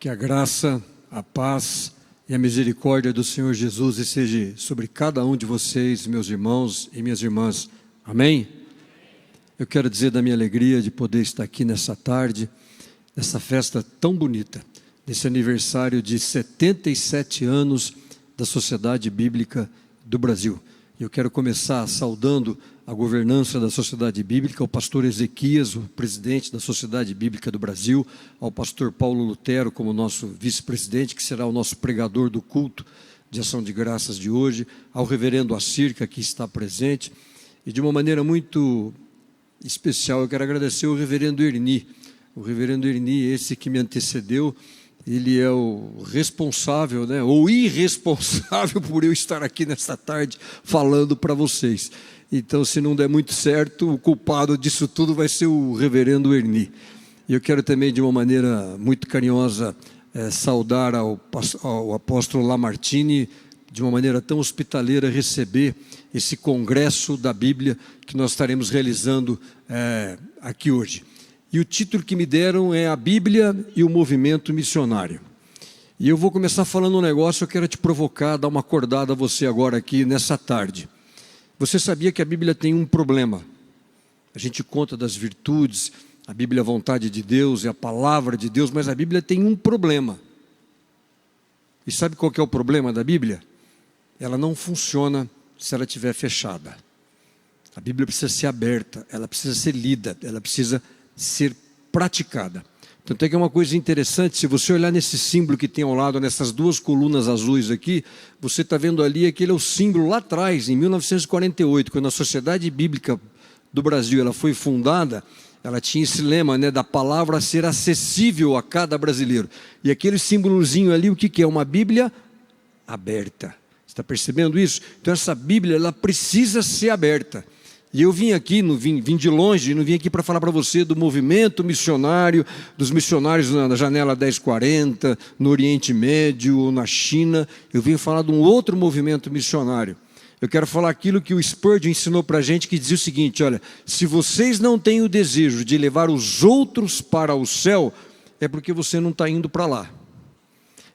Que a graça, a paz e a misericórdia do Senhor Jesus esteja sobre cada um de vocês, meus irmãos e minhas irmãs. Amém? Eu quero dizer da minha alegria de poder estar aqui nessa tarde, nessa festa tão bonita, nesse aniversário de 77 anos da Sociedade Bíblica do Brasil. Eu quero começar saudando a governança da Sociedade Bíblica, ao pastor Ezequias, o presidente da Sociedade Bíblica do Brasil, ao pastor Paulo Lutero, como nosso vice-presidente, que será o nosso pregador do culto de ação de graças de hoje, ao reverendo Assir, que aqui está presente, e de uma maneira muito especial, eu quero agradecer o reverendo Erni. O reverendo Erni, esse que me antecedeu, ele é o responsável, ou irresponsável por eu estar aqui nesta tarde falando para vocês. Então, se não der muito certo, o culpado disso tudo vai ser o reverendo Erni. E eu quero também, de uma maneira muito carinhosa, saudar ao apóstolo Lamartine, de uma maneira tão hospitaleira, receber esse congresso da Bíblia que nós estaremos realizando aqui hoje. E o título que me deram é A Bíblia e o Movimento Missionário. E eu vou começar falando um negócio, eu quero te provocar, dar uma acordada a você agora aqui nessa tarde. Você sabia que a Bíblia tem um problema? A gente conta das virtudes, a Bíblia é a vontade de Deus, é a palavra de Deus, mas a Bíblia tem um problema. E sabe qual que é o problema da Bíblia? Ela não funciona se ela estiver fechada. A Bíblia precisa ser aberta, ela precisa ser lida, ela precisa ser praticada. Tanto é que é uma coisa interessante, se você olhar nesse símbolo que tem ao lado, nessas duas colunas azuis aqui, você está vendo ali, aquele é o símbolo lá atrás, em 1948, quando a Sociedade Bíblica do Brasil ela foi fundada, ela tinha esse lema, da palavra ser acessível a cada brasileiro. E aquele símbolozinho ali, o que é? Uma Bíblia aberta. Você está percebendo isso? Então essa Bíblia, ela precisa ser aberta. E eu vim aqui, vim de longe, não vim aqui para falar para você do movimento missionário, dos missionários na janela 1040, no Oriente Médio, na China. Eu vim falar de um outro movimento missionário. Eu quero falar aquilo que o Spurgeon ensinou para a gente, que dizia o seguinte: olha, se vocês não têm o desejo de levar os outros para o céu, é porque você não está indo para lá.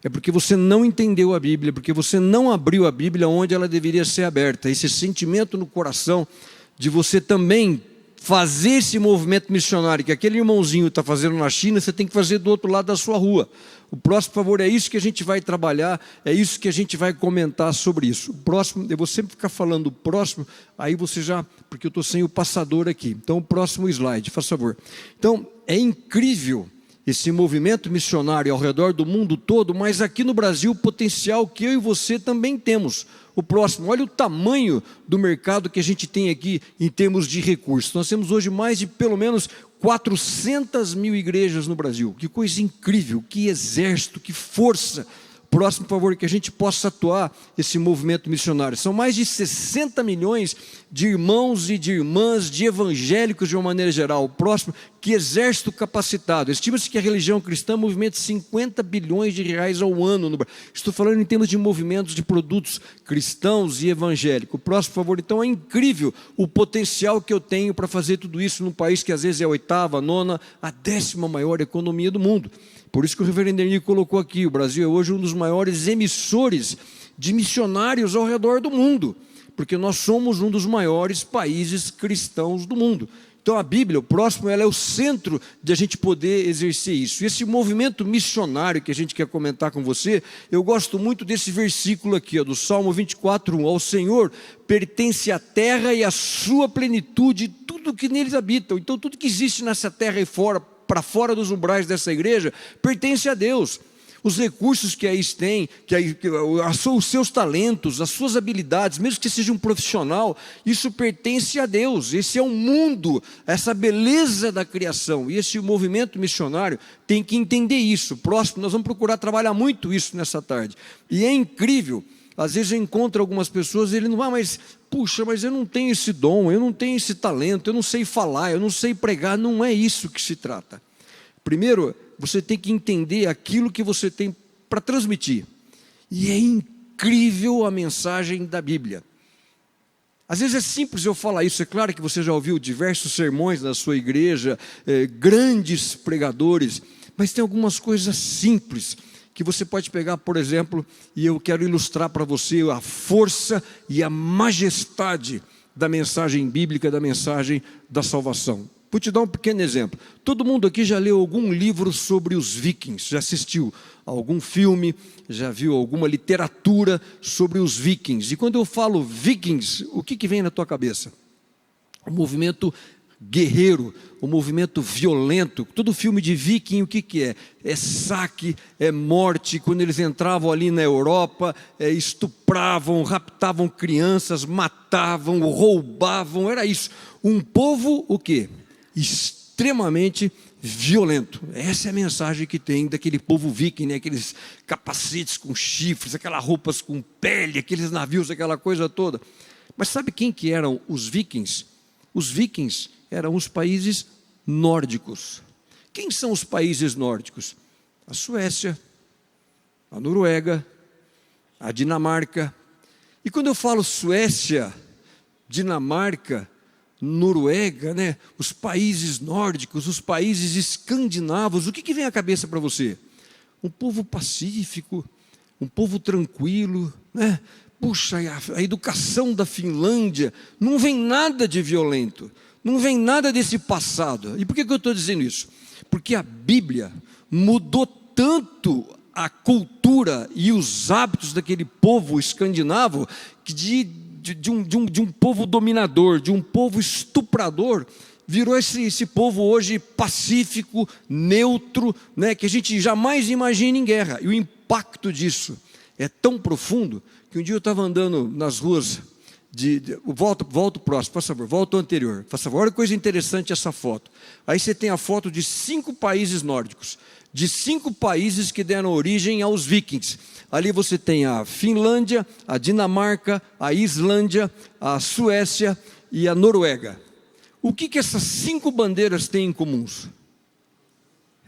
É porque você não entendeu a Bíblia, porque você não abriu a Bíblia onde ela deveria ser aberta. Esse sentimento no coração de você também fazer esse movimento missionário que aquele irmãozinho está fazendo na China, você tem que fazer do outro lado da sua rua. O próximo, por favor, é isso que a gente vai trabalhar, é isso que a gente vai comentar sobre isso. O próximo, eu vou sempre ficar falando o próximo, aí você já, porque eu estou sem o passador aqui. Então, o próximo slide, faz favor. Então, é incrível esse movimento missionário ao redor do mundo todo, mas aqui no Brasil o potencial que eu e você também temos. O próximo, olha o tamanho do mercado que a gente tem aqui em termos de recursos. Nós temos hoje mais de pelo menos 400 mil igrejas no Brasil. Que coisa incrível, que exército, que força. Próximo, por favor, que a gente possa atuar esse movimento missionário. São mais de 60 milhões de irmãos e de irmãs, de evangélicos de uma maneira geral. O próximo, que exército capacitado. Estima-se que a religião cristã movimenta 50 bilhões de reais ao ano no Brasil. Estou falando em termos de movimentos de produtos cristãos e evangélicos. O próximo, por favor. Então é incrível o potencial que eu tenho para fazer tudo isso num país que às vezes é a 8ª, a 9ª, a 10ª maior economia do mundo. Por isso que o reverendo Erni colocou aqui, o Brasil é hoje um dos maiores emissores de missionários ao redor do mundo, porque nós somos um dos maiores países cristãos do mundo. Então a Bíblia, o próximo, ela é o centro de a gente poder exercer isso. E esse movimento missionário que a gente quer comentar com você, eu gosto muito desse versículo aqui, do Salmo 24:1. Ao Senhor pertence a terra e a sua plenitude, tudo que neles habitam. Então tudo que existe nessa terra e fora, para fora dos umbrais dessa igreja, pertence a Deus. Os recursos que aí tem, os seus talentos, as suas habilidades, mesmo que seja um profissional, isso pertence a Deus. Esse é o mundo, essa beleza da criação. E esse movimento missionário tem que entender isso. Próximo, nós vamos procurar trabalhar muito isso nessa tarde. E é incrível. Às vezes eu encontro algumas pessoas e ele não vai, mas eu não tenho esse dom, eu não tenho esse talento, eu não sei falar, eu não sei pregar. Não é isso que se trata. Primeiro, você tem que entender aquilo que você tem para transmitir. E é incrível a mensagem da Bíblia. Às vezes é simples eu falar isso, é claro que você já ouviu diversos sermões na sua igreja, grandes pregadores, Mas tem algumas coisas simples que você pode pegar, por exemplo, e eu quero ilustrar para você a força e a majestade da mensagem bíblica, da mensagem da salvação. Vou te dar um pequeno exemplo. Todo mundo aqui já leu algum livro sobre os vikings, já assistiu algum filme, já viu alguma literatura sobre os vikings. E quando eu falo vikings, o que vem na tua cabeça? O movimento guerreiro, o movimento violento. Todo filme de viking, o que é? É saque, é morte. Quando eles entravam ali na Europa, estupravam, raptavam crianças, matavam, roubavam, era isso. Um povo, o quê? Extremamente violento. Essa é a mensagem que tem daquele povo viking, né? Aqueles capacetes com chifres, aquelas roupas com pele, aqueles navios, aquela coisa toda. Mas sabe quem que eram os vikings? Os vikings eram os países nórdicos. Quem são os países nórdicos? A Suécia, a Noruega, a Dinamarca. E quando eu falo Suécia, Dinamarca, Noruega, né? Os países nórdicos, os países escandinavos, o que vem à cabeça para você? Um povo pacífico, um povo tranquilo, né? Puxa, a educação da Finlândia, não vem nada de violento, não vem nada desse passado. E por que eu estou dizendo isso? Porque a Bíblia mudou tanto a cultura e os hábitos daquele povo escandinavo, que de um povo dominador, de um povo estuprador, virou esse povo hoje pacífico, neutro, né, que a gente jamais imagina em guerra. E o impacto disso é tão profundo que um dia eu estava andando nas ruas volta próximo, por favor, volta ao anterior, por favor, olha que coisa interessante essa foto. Aí você tem a foto de 5 países nórdicos, de 5 países que deram origem aos vikings. Ali você tem a Finlândia, a Dinamarca, a Islândia, a Suécia e a Noruega. O que essas 5 bandeiras têm em comuns?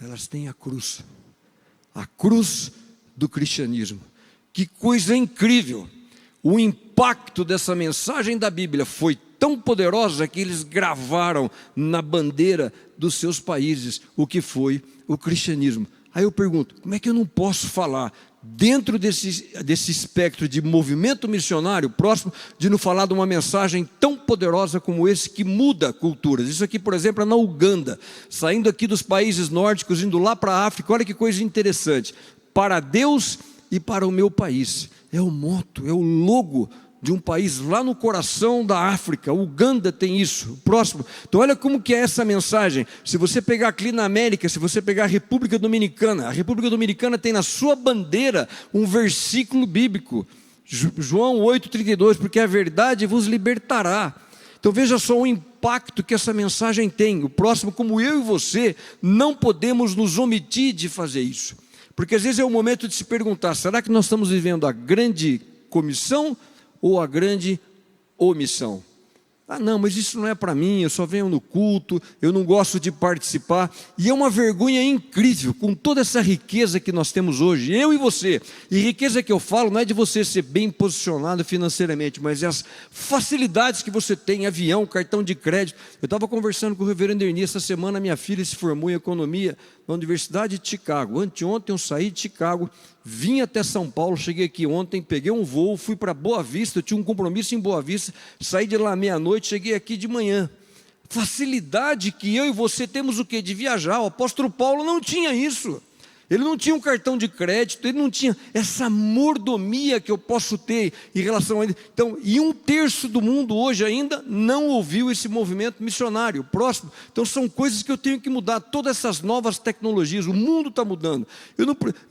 Elas têm a cruz do cristianismo. Que coisa incrível! O impacto dessa mensagem da Bíblia foi tão poderosa que eles gravaram na bandeira dos seus países o que foi o cristianismo. Aí eu pergunto, como é que eu não posso falar dentro desse espectro de movimento missionário próximo, de não falar de uma mensagem tão poderosa como esse, que muda culturas? Isso aqui, por exemplo, é na Uganda, saindo aqui dos países nórdicos, indo lá para a África. Olha que coisa interessante, para Deus e para o meu país, é o moto, é o logo de um país lá no coração da África. Uganda tem isso. O próximo. Então olha como que é essa mensagem. Se você pegar aqui na América, se você pegar a República Dominicana tem na sua bandeira um versículo bíblico, João 8,32, porque a verdade vos libertará. Então veja só o impacto que essa mensagem tem. O próximo, como eu e você, não podemos nos omitir de fazer isso. Porque às vezes é o momento de se perguntar, será que nós estamos vivendo a grande comissão ou a grande omissão? Ah não, mas isso não é para mim, eu só venho no culto, eu não gosto de participar. E é uma vergonha incrível, com toda essa riqueza que nós temos hoje, eu e você. E riqueza que eu falo não é de você ser bem posicionado financeiramente, mas é as facilidades que você tem, avião, cartão de crédito. Eu estava conversando com o reverendo Ernie essa semana, minha filha se formou em economia na Universidade de Chicago. Anteontem eu saí de Chicago, vim até São Paulo, cheguei aqui ontem, peguei um voo, fui para Boa Vista, eu tinha um compromisso em Boa Vista, saí de lá meia-noite, cheguei aqui de manhã. Facilidade que eu e você temos o quê? De viajar. O apóstolo Paulo não tinha isso. Ele não tinha um cartão de crédito, ele não tinha essa mordomia que eu posso ter em relação a ele. Então, e 1/3 do mundo hoje ainda não ouviu esse movimento missionário. Próximo. Então são coisas que eu tenho que mudar. Todas essas novas tecnologias, o mundo está mudando.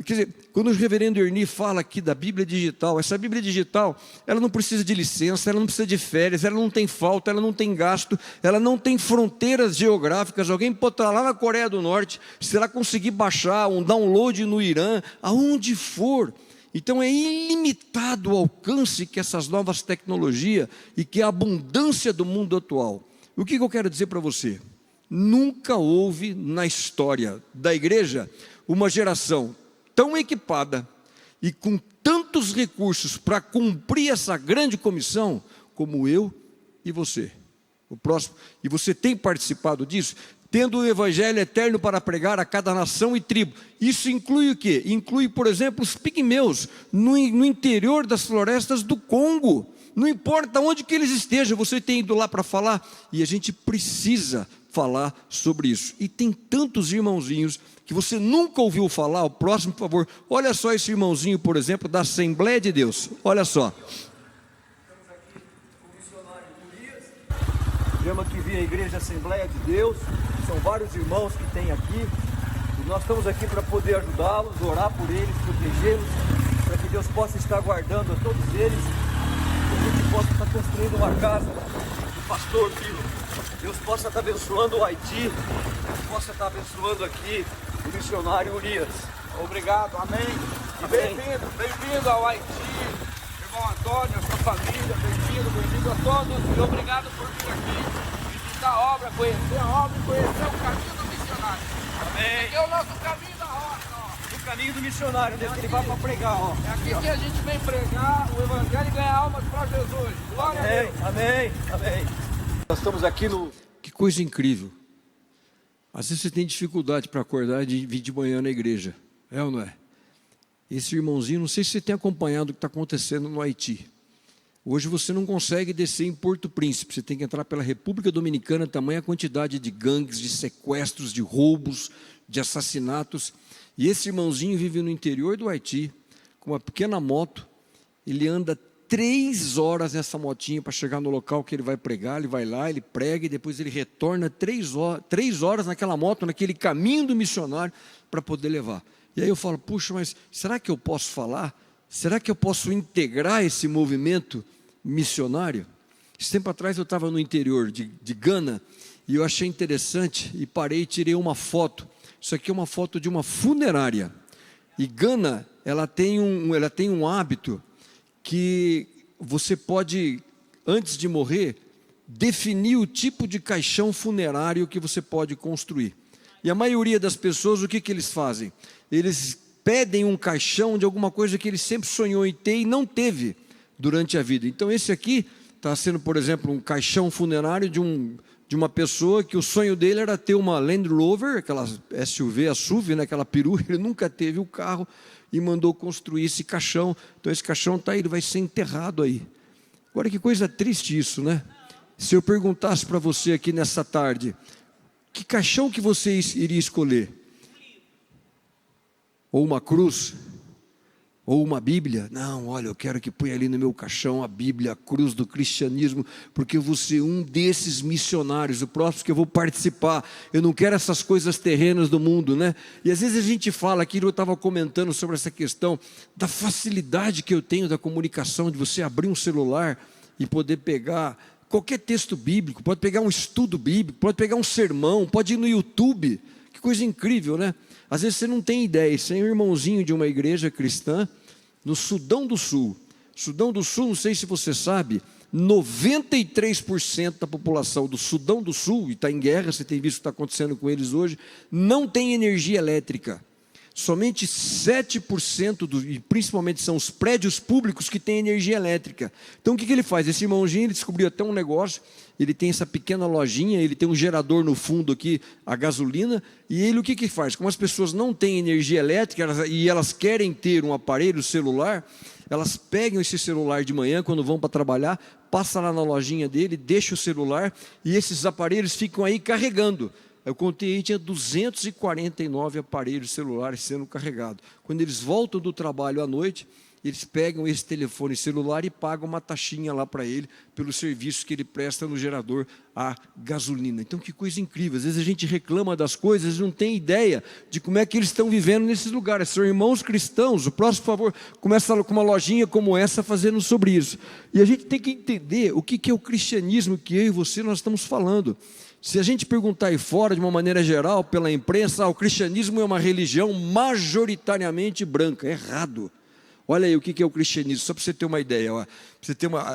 Quer dizer, quando o reverendo Ernie fala aqui da Bíblia digital, essa Bíblia digital, ela não precisa de licença, ela não precisa de férias, ela não tem falta, ela não tem gasto, ela não tem fronteiras geográficas. Alguém pode estar lá na Coreia do Norte, se ela conseguir baixar download no Irã, aonde for. Então é ilimitado o alcance que essas novas tecnologias e que a abundância do mundo atual. O que eu quero dizer para você? Nunca houve na história da igreja uma geração tão equipada e com tantos recursos para cumprir essa grande comissão como eu e você. O próximo, e você tem participado disso? tendo o evangelho eterno para pregar a cada nação e tribo. Isso inclui o quê? Inclui, por exemplo, os pigmeus no interior das florestas do Congo. Não importa onde que eles estejam, você tem ido lá para falar, e a gente precisa falar sobre isso. E tem tantos irmãozinhos que você nunca ouviu falar. O próximo, por favor, olha só esse irmãozinho, por exemplo, da Assembleia de Deus. Olha só. Estamos aqui com o missionário Urias, chama que via a Igreja Assembleia de Deus. São vários irmãos que tem aqui, e nós estamos aqui para poder ajudá-los, orar por eles, protegê-los, para que Deus possa estar guardando a todos eles, que a gente possa estar construindo uma casa do pastor Pilo. Deus possa estar abençoando o Haiti, Deus possa estar abençoando aqui o missionário Urias. Obrigado, amém. E bem-vindo ao Haiti, irmão Antônio, a sua família, bem-vindo a todos, e obrigado por vir aqui, visitar a obra, conhecer a obra e conhecer o caminho do missionário. Amém. Aqui é o nosso caminho da roça, ó. O caminho do missionário, desde que ele vai para pregar, ó. É aqui que a gente vem pregar o evangelho e ganhar almas para Jesus. Glória a Deus. Amém, amém. Nós estamos aqui no... Que coisa incrível. Às vezes você tem dificuldade para acordar e vir de manhã na igreja. É ou não é? Esse irmãozinho, não sei se você tem acompanhado o que está acontecendo no Haiti. Hoje você não consegue descer em Porto Príncipe. Você tem que entrar pela República Dominicana, tamanha quantidade de gangues, de sequestros, de roubos, de assassinatos. E esse irmãozinho vive no interior do Haiti, com uma pequena moto. Ele anda 3 horas nessa motinha para chegar no local que ele vai pregar. Ele vai lá, ele prega e depois ele retorna 3 horas naquela moto, naquele caminho do missionário para poder levar. E aí eu falo, puxa, mas será que eu posso falar? Será que eu posso integrar esse movimento missionário? Esse tempo atrás eu estava no interior de Gana e eu achei interessante e parei e tirei uma foto. Isso aqui é uma foto de uma funerária. E Gana, ela tem um hábito que você pode, antes de morrer, definir o tipo de caixão funerário que você pode construir. E a maioria das pessoas, o que eles fazem? Eles pedem um caixão de alguma coisa que ele sempre sonhou em ter e não teve durante a vida. Então esse aqui está sendo, por exemplo, um caixão funerário de uma pessoa que o sonho dele era ter uma Land Rover, aquela SUV, a SUV, né, aquela perua. Ele nunca teve o carro e mandou construir esse caixão. Então esse caixão está aí, ele vai ser enterrado aí. Agora que coisa triste isso, né? Se eu perguntasse para você aqui nessa tarde, que caixão que você iria escolher? Ou uma cruz? Ou uma Bíblia? Não, olha, eu quero que ponha ali no meu caixão a Bíblia, a cruz do cristianismo, porque eu vou ser um desses missionários, o próximo que eu vou participar. Eu não quero essas coisas terrenas do mundo, né? E às vezes a gente fala, aqui eu estava comentando sobre essa questão da facilidade que eu tenho da comunicação, de você abrir um celular e poder pegar qualquer texto bíblico, pode pegar um estudo bíblico, pode pegar um sermão, pode ir no YouTube. Que coisa incrível, né? Às vezes você não tem ideia, você é um irmãozinho de uma igreja cristã no Sudão do Sul. Sudão do Sul, não sei se você sabe, 93% da população do Sudão do Sul, e está em guerra, você tem visto o que está acontecendo com eles hoje, não tem energia elétrica. Somente 7%, e principalmente são os prédios públicos que têm energia elétrica. Então o que ele faz? Esse irmãozinho, ele descobriu até um negócio, ele tem essa pequena lojinha, ele tem um gerador no fundo aqui, a gasolina, e ele o que faz? Como as pessoas não têm energia elétrica e elas querem ter um aparelho celular, elas pegam esse celular de manhã, quando vão para trabalhar, passa lá na lojinha dele, deixa o celular, e esses aparelhos ficam aí carregando. Eu contei aí, tinha 249 aparelhos celulares sendo carregados. Quando eles voltam do trabalho à noite, eles pegam esse telefone celular e pagam uma taxinha lá para ele, pelo serviço que ele presta no gerador a gasolina. Então que coisa incrível, às vezes a gente reclama das coisas e não tem ideia de como é que eles estão vivendo nesses lugares. São irmãos cristãos. O próximo, por favor, começa com uma lojinha como essa fazendo sobre isso. E a gente tem que entender o que é o cristianismo que eu e você nós estamos falando. Se a gente perguntar aí fora, de uma maneira geral, pela imprensa, o cristianismo é uma religião majoritariamente branca. Errado. Olha aí o que é o cristianismo, só para você ter uma ideia. Ó.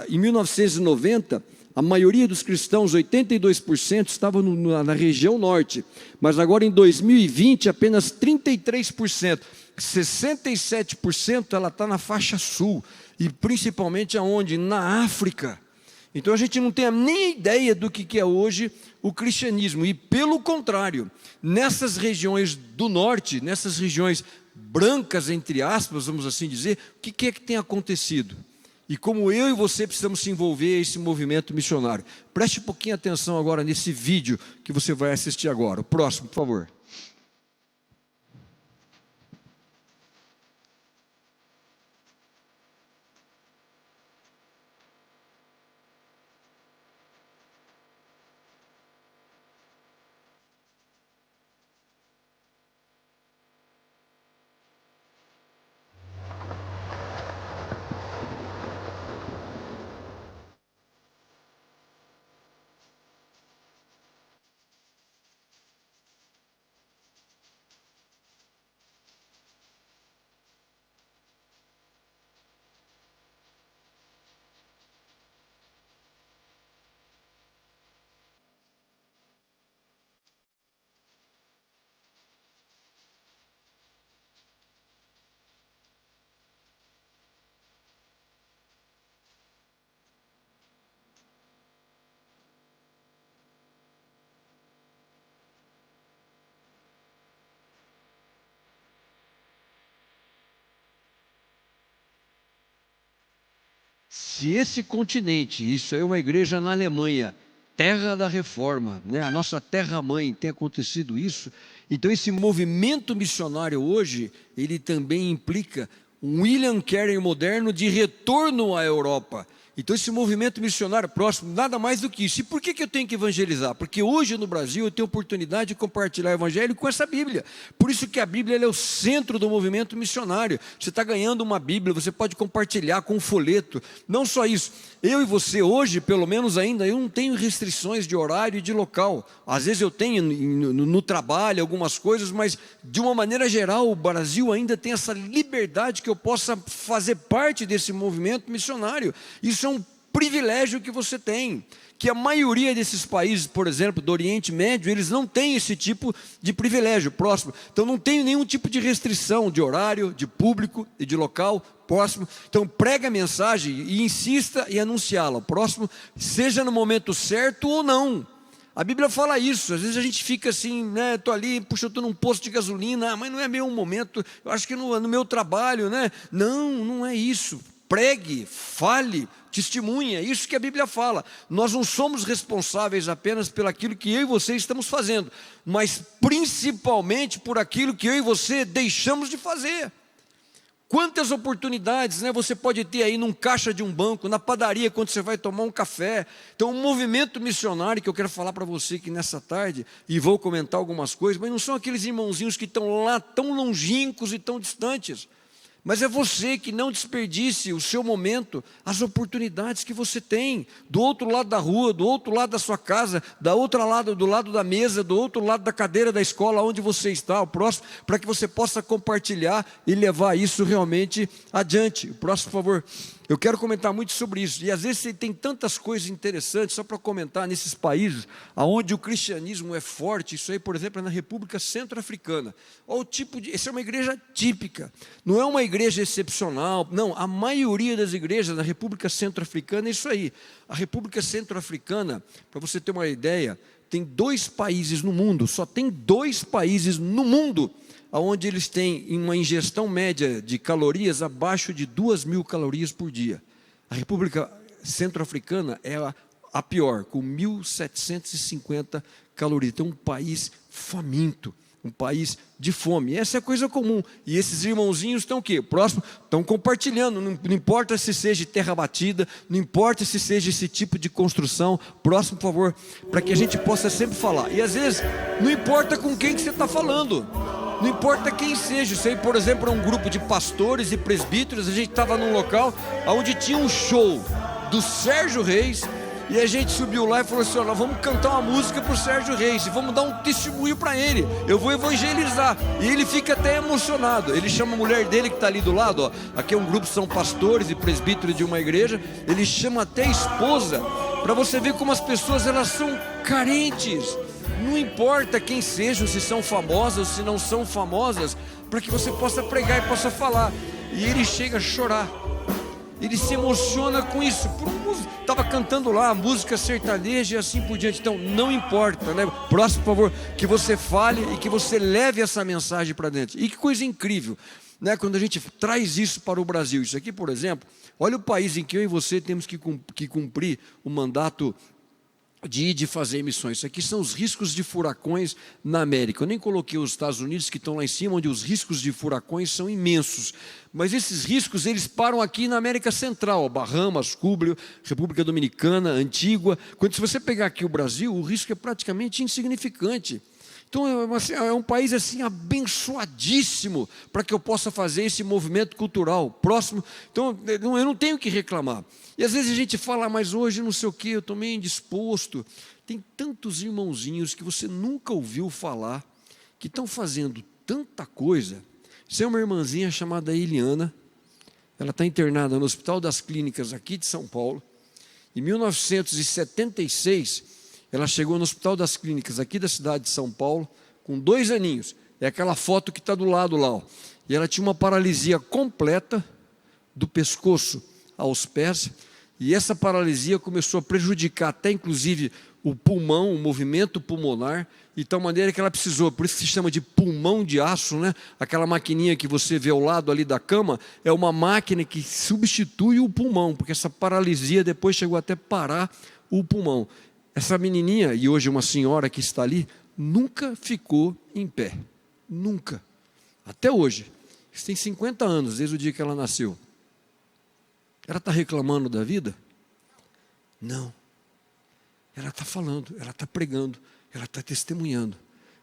Em 1990, a maioria dos cristãos, 82%, estavam na região norte. Mas agora em 2020, apenas 33%. 67% ela está na faixa sul. E principalmente aonde? Na África. Então a gente não tem nem ideia do que é hoje o cristianismo. E pelo contrário, nessas regiões do norte, nessas regiões brancas, entre aspas, vamos assim dizer, o que é que tem acontecido? E como eu e você precisamos se envolver a esse movimento missionário. Preste um pouquinho atenção agora nesse vídeo que você vai assistir agora. O próximo, por favor. Se esse continente, isso é uma igreja na Alemanha, terra da reforma, né? A nossa terra-mãe, tem acontecido isso, então esse movimento missionário hoje, ele também implica um William Carey moderno de retorno à Europa. Então esse movimento missionário próximo, nada mais do que isso. E por que eu tenho que evangelizar? Porque hoje no Brasil eu tenho oportunidade de compartilhar o evangelho com essa Bíblia. Por isso que a Bíblia ela é o centro do movimento missionário. Você está ganhando uma Bíblia, você pode compartilhar com um folheto. Não só isso, eu e você hoje, pelo menos ainda, eu não tenho restrições de horário e de local. Às vezes eu tenho no trabalho algumas coisas, mas de uma maneira geral o Brasil ainda tem essa liberdade que eu possa fazer parte desse movimento missionário. Isso é um privilégio que você tem, que a maioria desses países, por exemplo, do Oriente Médio, eles não têm esse tipo de privilégio. Próximo. Então não tem nenhum tipo de restrição de horário, de público e de local. Próximo. Então prega a mensagem e insista em anunciá-la. Próximo, seja no momento certo ou não. A Bíblia fala isso. Às vezes a gente fica assim, né? Estou ali, puxa, eu estou num posto de gasolina, mas não é meu momento, eu acho que no meu trabalho, né? Não, não é isso. Pregue, fale, testemunhe, é isso que a Bíblia fala. Nós não somos responsáveis apenas pelo aquilo que eu e você estamos fazendo, mas principalmente por aquilo que eu e você deixamos de fazer. Quantas oportunidades, né, você pode ter aí num caixa de um banco, na padaria, quando você vai tomar um café. Então, um movimento missionário que eu quero falar para você aqui nessa tarde, e vou comentar algumas coisas, mas não são aqueles irmãozinhos que estão lá tão longínquos e tão distantes. Mas é você que não desperdice o seu momento, as oportunidades que você tem, do outro lado da rua, do outro lado da sua casa, do lado da mesa, do outro lado da cadeira da escola onde você está, o próximo, para que você possa compartilhar e levar isso realmente adiante. O próximo, por favor. Eu quero comentar muito sobre isso, e às vezes tem tantas coisas interessantes, só para comentar, nesses países onde o cristianismo é forte. Isso aí, por exemplo, é na República Centro-Africana. Olha o tipo de... Essa é uma igreja típica, não é uma igreja excepcional, não, a maioria das igrejas da República Centro-Africana é isso aí. A República Centro-Africana, para você ter uma ideia, tem 2 países no mundo, só tem 2 países no mundo, onde eles têm uma ingestão média de calorias abaixo de 2.000 calorias por dia. A República Centro-Africana é a pior, com 1.750 calorias. Então, um país faminto, um país de fome. Essa é coisa comum. E esses irmãozinhos estão o quê? Próximo, estão compartilhando. Não importa se seja terra batida, não importa se seja esse tipo de construção. Próximo, por favor, para que a gente possa sempre falar. E às vezes, não importa com quem que você está falando. Não importa quem seja. Isso aí, por exemplo, é um grupo de pastores e presbíteros. A gente estava num local onde tinha um show do Sérgio Reis, e a gente subiu lá e falou assim: nós vamos cantar uma música para o Sérgio Reis, e vamos dar um testemunho para ele, eu vou evangelizar. E ele fica até emocionado. Ele chama a mulher dele que está ali do lado, ó. Aqui é um grupo, são pastores e presbíteros de uma igreja. Ele chama até a esposa, para você ver como as pessoas, elas são carentes. Não importa quem sejam, se são famosas, se não são famosas, para que você possa pregar e possa falar. E ele chega a chorar. ele se emociona com isso. Estava cantando lá, música sertaneja e assim por diante. Então, não importa, né? Próximo, por favor, que você fale e que você leve essa mensagem para dentro. E que coisa incrível, né? Quando a gente traz isso para o Brasil. Isso aqui, por exemplo, olha o país em que eu e você temos que cumprir o mandato de ir de fazer missões. Isso aqui são os riscos de furacões na América. Eu nem coloquei os Estados Unidos, que estão lá em cima, onde os riscos de furacões são imensos. Mas esses riscos, eles param aqui na América Central, Bahamas, Cuba, República Dominicana, Antígua. Quando se você pegar aqui o Brasil, o risco é praticamente insignificante. Então é um país assim abençoadíssimo para que eu possa fazer esse movimento cultural próximo. Então eu não tenho que reclamar. E às vezes a gente fala, mas hoje não sei o que, eu estou meio indisposto. Tem tantos irmãozinhos que você nunca ouviu falar, que estão fazendo tanta coisa. Isso é uma irmãzinha chamada Eliana. Ela está internada no Hospital das Clínicas aqui de São Paulo. Em 1976, ela chegou no Hospital das Clínicas aqui da cidade de São Paulo, com 2 aninhos. É aquela foto que está do lado lá. Ó. E ela tinha uma paralisia completa do pescoço aos pés. E essa paralisia começou a prejudicar até inclusive o pulmão, o movimento pulmonar, de tal maneira que ela precisou, por isso que se chama de pulmão de aço, né? Aquela maquininha que você vê ao lado ali da cama, é uma máquina que substitui o pulmão, porque essa paralisia depois chegou até parar o pulmão. Essa menininha, e hoje uma senhora que está ali, nunca ficou em pé, nunca, até hoje. Isso tem 50 anos, desde o dia que ela nasceu. Ela está reclamando da vida? Não. Ela está falando, ela está pregando, ela está testemunhando.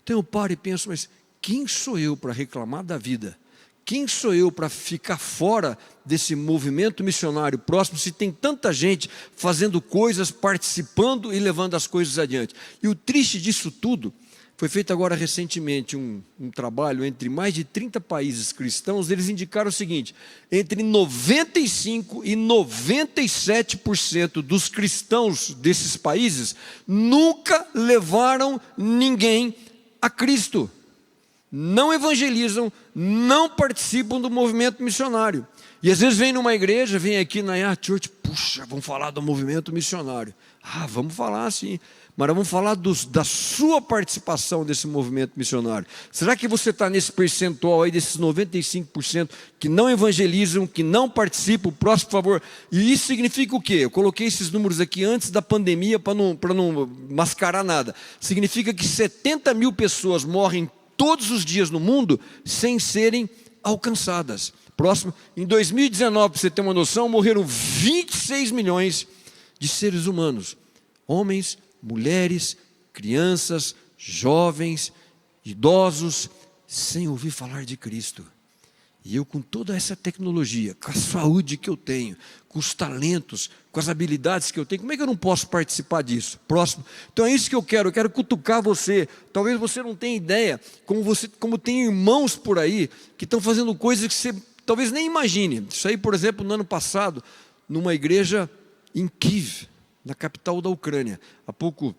Então eu paro e penso, mas quem sou eu para reclamar da vida? Quem sou eu para ficar fora desse movimento missionário próximo, se tem tanta gente fazendo coisas, participando e levando as coisas adiante? E o triste disso tudo, foi feito agora recentemente um trabalho entre mais de 30 países cristãos. Eles indicaram o seguinte: entre 95% e 97% dos cristãos desses países nunca levaram ninguém a Cristo. Não evangelizam, não participam do movimento missionário. E às vezes vem numa igreja, vem aqui na Yah Church, puxa, vamos falar do movimento missionário. Ah, vamos falar sim. Mas vamos falar da sua participação desse movimento missionário. Será que você está nesse percentual aí, desses 95% que não evangelizam, que não participam? Próximo, por favor. E isso significa o quê? Eu coloquei esses números aqui antes da pandemia para não mascarar nada. Significa que 70 mil pessoas morrem todos os dias no mundo sem serem alcançadas. Próximo. Em 2019, para você ter uma noção, morreram 26 milhões de seres humanos. Homens, mulheres, crianças, jovens, idosos, sem ouvir falar de Cristo. E eu, com toda essa tecnologia, com a saúde que eu tenho, com os talentos, com as habilidades que eu tenho, como é que eu não posso participar disso? Próximo. Então é isso que eu quero cutucar você. Talvez você não tenha ideia, como tem irmãos por aí, que estão fazendo coisas que você talvez nem imagine. Isso aí, por exemplo, no ano passado, numa igreja em Kiev, na capital da Ucrânia. Há pouco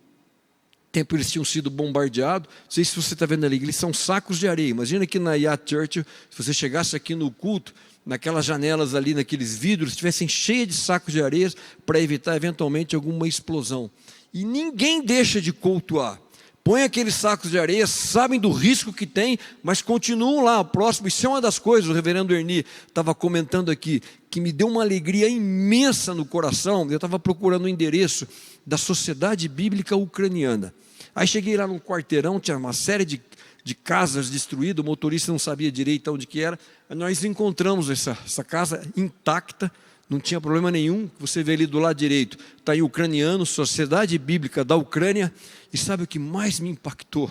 tempo eles tinham sido bombardeados. Não sei se você está vendo ali, eles são sacos de areia. Imagina que na Yah Church, se você chegasse aqui no culto, naquelas janelas ali, naqueles vidros, estivessem cheias de sacos de areia para evitar eventualmente alguma explosão. E ninguém deixa de cultuar. Põe aqueles sacos de areia, sabem do risco que tem, mas continuam lá, próximo. Isso é uma das coisas, o reverendo Ernie estava comentando aqui, que me deu uma alegria imensa no coração. Eu estava procurando o endereço da Sociedade Bíblica Ucraniana. Aí cheguei lá num quarteirão, tinha uma série de casas destruídas, o motorista não sabia direito onde que era. Nós encontramos essa casa intacta, não tinha problema nenhum. Você vê ali do lado direito, está aí ucraniano, Sociedade Bíblica da Ucrânia. E sabe o que mais me impactou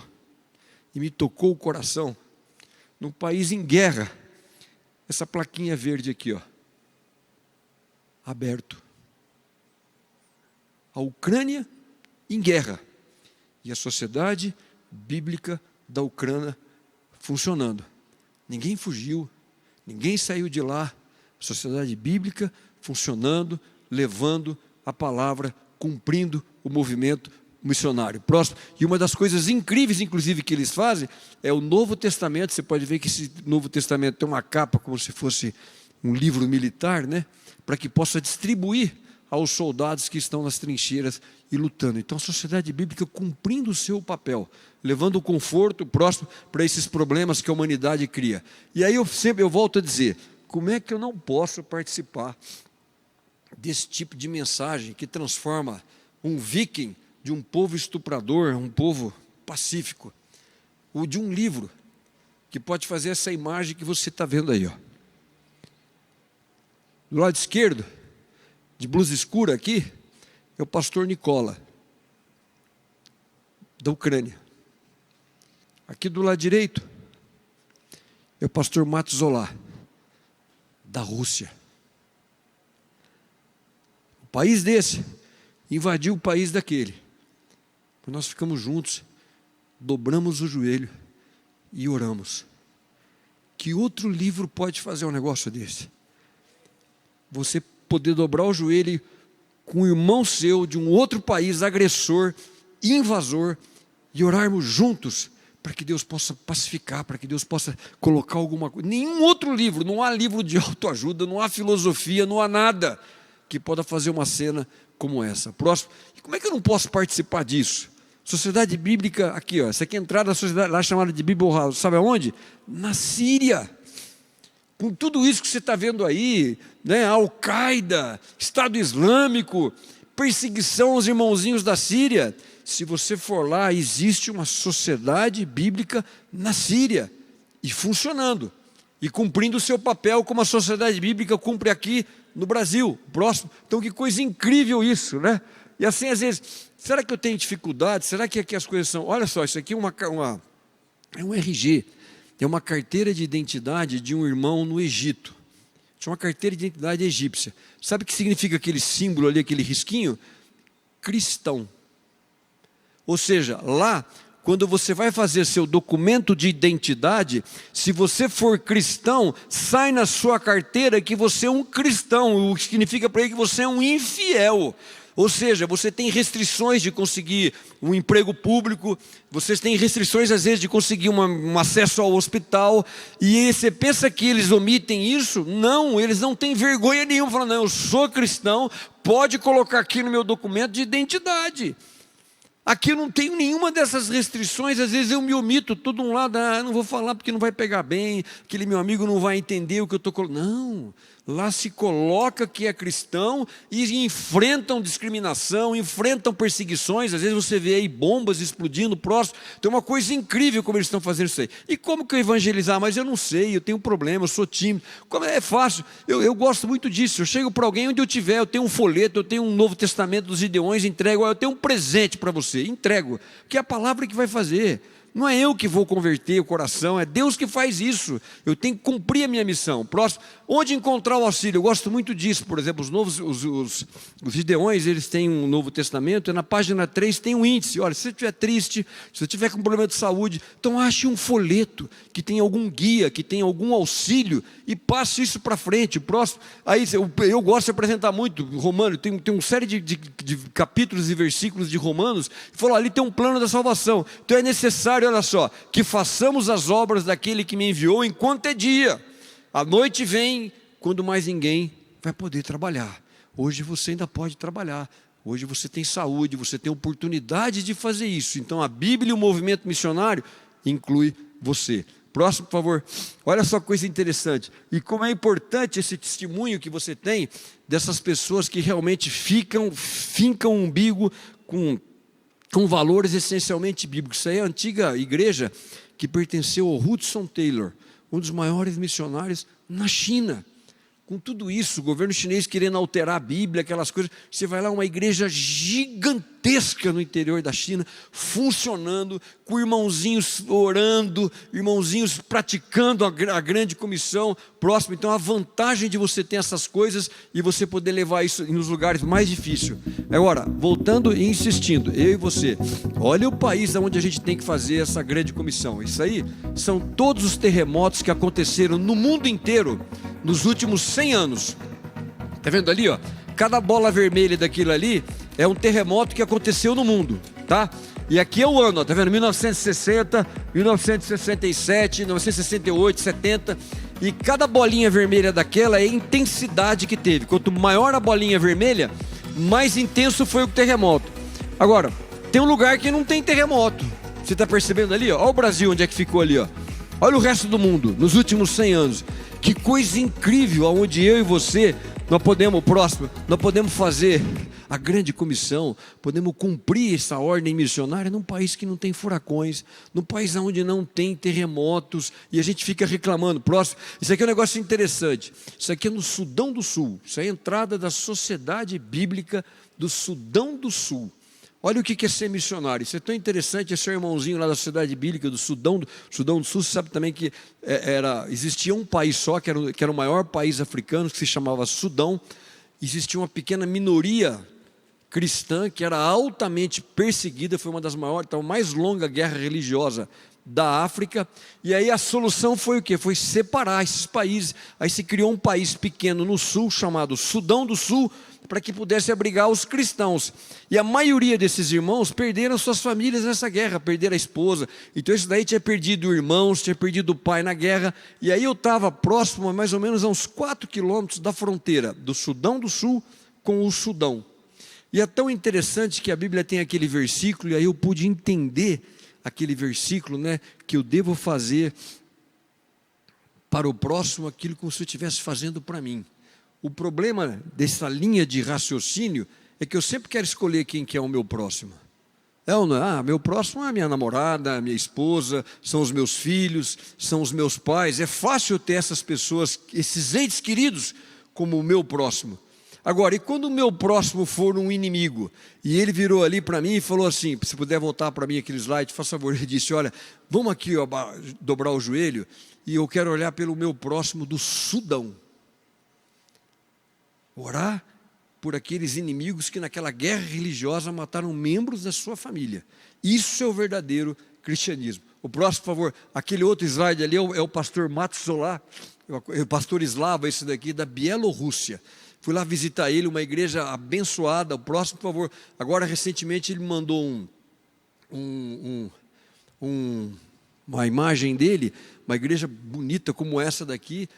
e me tocou o coração? Num país em guerra, essa plaquinha verde aqui, ó, aberto. A Ucrânia em guerra e a Sociedade Bíblica da Ucrânia funcionando. Ninguém fugiu, ninguém saiu de lá. A Sociedade Bíblica funcionando, levando a palavra, cumprindo o movimento missionário. Próximo. E uma das coisas incríveis, inclusive, que eles fazem, é o Novo Testamento. Você pode ver que esse Novo Testamento tem uma capa como se fosse um livro militar, né? Para que possa distribuir aos soldados que estão nas trincheiras e lutando. Então a sociedade bíblica cumprindo o seu papel, levando o conforto próximo para esses problemas que a humanidade cria. E aí eu volto a dizer, como é que eu não posso participar desse tipo de mensagem que transforma um viking de um povo estuprador, um povo pacífico, ou de um livro que pode fazer essa imagem que você está vendo aí, ó. Do lado esquerdo, de blusa escura aqui, é o pastor Nicola, da Ucrânia. Aqui do lado direito, é o pastor Matzola, da Rússia. O país desse invadiu o país daquele. Nós ficamos juntos, dobramos o joelho e oramos. Que outro livro pode fazer um negócio desse? Você poder dobrar o joelho com um irmão seu de um outro país, agressor, invasor, e orarmos juntos para que Deus possa pacificar, para que Deus possa colocar alguma coisa. Nenhum outro livro, não há livro de autoajuda, não há filosofia, não há nada que possa fazer uma cena como essa. Próximo. E como é que eu não posso participar disso? Sociedade bíblica, aqui, ó, essa aqui é a entrada da sociedade lá chamada de Bible House, sabe aonde? Na Síria. Com tudo isso que você está vendo aí, né? Al-Qaeda, Estado Islâmico, perseguição aos irmãozinhos da Síria. Se você for lá, existe uma sociedade bíblica na Síria, e funcionando, e cumprindo o seu papel como a sociedade bíblica cumpre aqui no Brasil. Próximo. Então que coisa incrível isso, né? E assim às vezes, será que eu tenho dificuldade? Será que aqui as coisas são... Olha só, isso aqui é um RG, é uma carteira de identidade de um irmão no Egito. Isso é uma carteira de identidade egípcia. Sabe o que significa aquele símbolo ali, aquele risquinho? Cristão. Ou seja, lá, quando você vai fazer seu documento de identidade, se você for cristão, sai na sua carteira que você é um cristão, o que significa para ele que você é um infiel. Ou seja, você tem restrições de conseguir um emprego público, vocês têm restrições às vezes de conseguir um acesso ao hospital, e você pensa que eles omitem isso? Não, eles não têm vergonha nenhuma, falando, não, eu sou cristão, pode colocar aqui no meu documento de identidade. Aqui eu não tenho nenhuma dessas restrições, às vezes eu me omito, todo um lado, não vou falar porque não vai pegar bem, aquele meu amigo não vai entender o que eu estou colocando. Não, lá se coloca que é cristão e enfrentam discriminação, enfrentam perseguições, às vezes você vê aí bombas explodindo próximo, tem uma coisa incrível como eles estão fazendo isso aí. E como que eu evangelizar? Mas eu não sei, eu tenho um problema, eu sou tímido. Como é fácil, eu gosto muito disso, eu chego para alguém onde eu tiver, eu tenho um folheto, eu tenho um Novo Testamento dos Gideões, entrego, eu tenho um presente para você, entrego, que é a palavra que vai fazer. Não é eu que vou converter o coração, é Deus que faz isso. Eu tenho que cumprir a minha missão. Próximo, onde encontrar o auxílio? Eu gosto muito disso. Por exemplo, os Gideões, eles têm um Novo Testamento, e na página 3 tem um índice. Olha, se você estiver triste, se você estiver com problema de saúde, então ache um folheto que tem algum guia, que tem algum auxílio, e passe isso para frente. Próximo, aí eu gosto de apresentar muito Romano, tem uma série de capítulos e versículos de Romanos, que falam, ali tem um plano da salvação. Então é necessário, olha só, que façamos as obras daquele que me enviou enquanto é dia. A noite vem quando mais ninguém vai poder trabalhar. Hoje você ainda pode trabalhar. Hoje você tem saúde, você tem oportunidade de fazer isso. Então a Bíblia e o movimento missionário inclui você. Próximo, por favor. Olha só que coisa interessante. E como é importante esse testemunho que você tem dessas pessoas que realmente fincam o umbigo com valores essencialmente bíblicos. Isso aí é a antiga igreja que pertenceu ao Hudson Taylor, um dos maiores missionários na China. Com tudo isso, o governo chinês querendo alterar a Bíblia, aquelas coisas, você vai lá, uma igreja gigantesca no interior da China, funcionando, com irmãozinhos orando, irmãozinhos praticando a grande comissão. Próximo, então a vantagem de você ter essas coisas e você poder levar isso nos lugares mais difíceis. Agora, voltando e insistindo, eu e você, olha o país onde a gente tem que fazer essa grande comissão. Isso aí são todos os terremotos que aconteceram no mundo inteiro nos últimos 100 anos. Está vendo ali, ó? Cada bola vermelha daquilo ali é um terremoto que aconteceu no mundo, tá? E aqui é o ano, ó, tá vendo? 1960, 1967, 1968, 70. E cada bolinha vermelha daquela é a intensidade que teve. Quanto maior a bolinha vermelha, mais intenso foi o terremoto. Agora, tem um lugar que não tem terremoto. Você está percebendo ali? Ó? Olha o Brasil, onde é que ficou ali. Ó. Olha o resto do mundo, nos últimos 100 anos. Que coisa incrível, onde eu e você, nós podemos fazer a grande comissão, podemos cumprir essa ordem missionária num país que não tem furacões, num país onde não tem terremotos, e a gente fica reclamando. Próximo, isso aqui é um negócio interessante, isso aqui é no Sudão do Sul, isso é a entrada da Sociedade Bíblica do Sudão do Sul. Olha o que é ser missionário, isso é tão interessante. Esse irmãozinho lá da Sociedade Bíblica do Sudão do Sul, você sabe também que existia um país só, que era o maior país africano, que se chamava Sudão. Existia uma pequena minoria cristã que era altamente perseguida, foi uma das maiores, então, mais longa guerra religiosa da África. E aí a solução foi o quê? Foi separar esses países. Aí se criou um país pequeno no sul, chamado Sudão do Sul, para que pudesse abrigar os cristãos. E a maioria desses irmãos perderam suas famílias nessa guerra, perderam a esposa. Então esse daí tinha perdido irmãos, tinha perdido o pai na guerra. E aí eu estava próximo, mais ou menos a uns 4 quilômetros da fronteira do Sudão do Sul com o Sudão. E é tão interessante que a Bíblia tem aquele versículo, e aí eu pude entender aquele versículo, né, que eu devo fazer para o próximo aquilo como se eu estivesse fazendo para mim. O problema dessa linha de raciocínio é que eu sempre quero escolher quem que é o meu próximo. É ou não é? Meu próximo é a minha namorada, a minha esposa, são os meus filhos, são os meus pais. É fácil ter essas pessoas, esses entes queridos, como o meu próximo. Agora, e quando o meu próximo for um inimigo, e ele virou ali para mim e falou assim, se puder voltar para mim aquele slide, faz favor, ele disse, olha, vamos aqui ó, dobrar o joelho, e eu quero olhar pelo meu próximo do Sudão. Orar por aqueles inimigos que naquela guerra religiosa mataram membros da sua família. Isso é o verdadeiro cristianismo. O próximo, por favor, aquele outro slide ali é o pastor Matsolá, o pastor eslavo, esse daqui, da Bielorrússia. Fui lá visitar ele, uma igreja abençoada. O próximo, por favor. Agora, recentemente, ele mandou uma imagem dele, uma igreja bonita como essa daqui.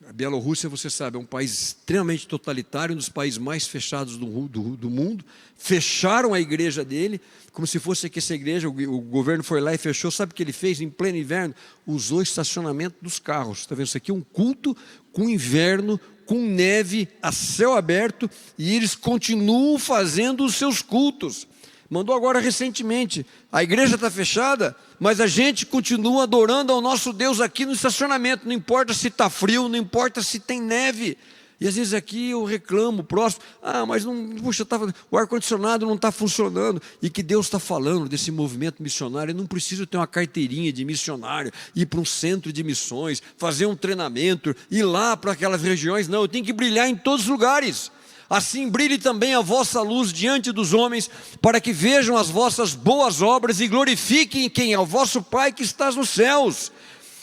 A Bielorrússia, você sabe, é um país extremamente totalitário, um dos países mais fechados do mundo. Fecharam a igreja dele, como se fosse que essa igreja, o governo foi lá e fechou. Sabe o que ele fez? Em pleno inverno, usou o estacionamento dos carros. Está vendo isso aqui? Um culto com inverno, com neve, a céu aberto, e eles continuam fazendo os seus cultos. Mandou agora recentemente, a igreja está fechada, mas a gente continua adorando ao nosso Deus aqui no estacionamento, não importa se está frio, não importa se tem neve. E às vezes aqui eu reclamo, próximo, mas não, puxa, o ar-condicionado não está funcionando. E que Deus está falando desse movimento missionário. Eu não preciso ter uma carteirinha de missionário, ir para um centro de missões, fazer um treinamento, ir lá para aquelas regiões. Não, eu tenho que brilhar em todos os lugares. Assim brilhe também a vossa luz diante dos homens, para que vejam as vossas boas obras e glorifiquem quem é o vosso Pai que está nos céus.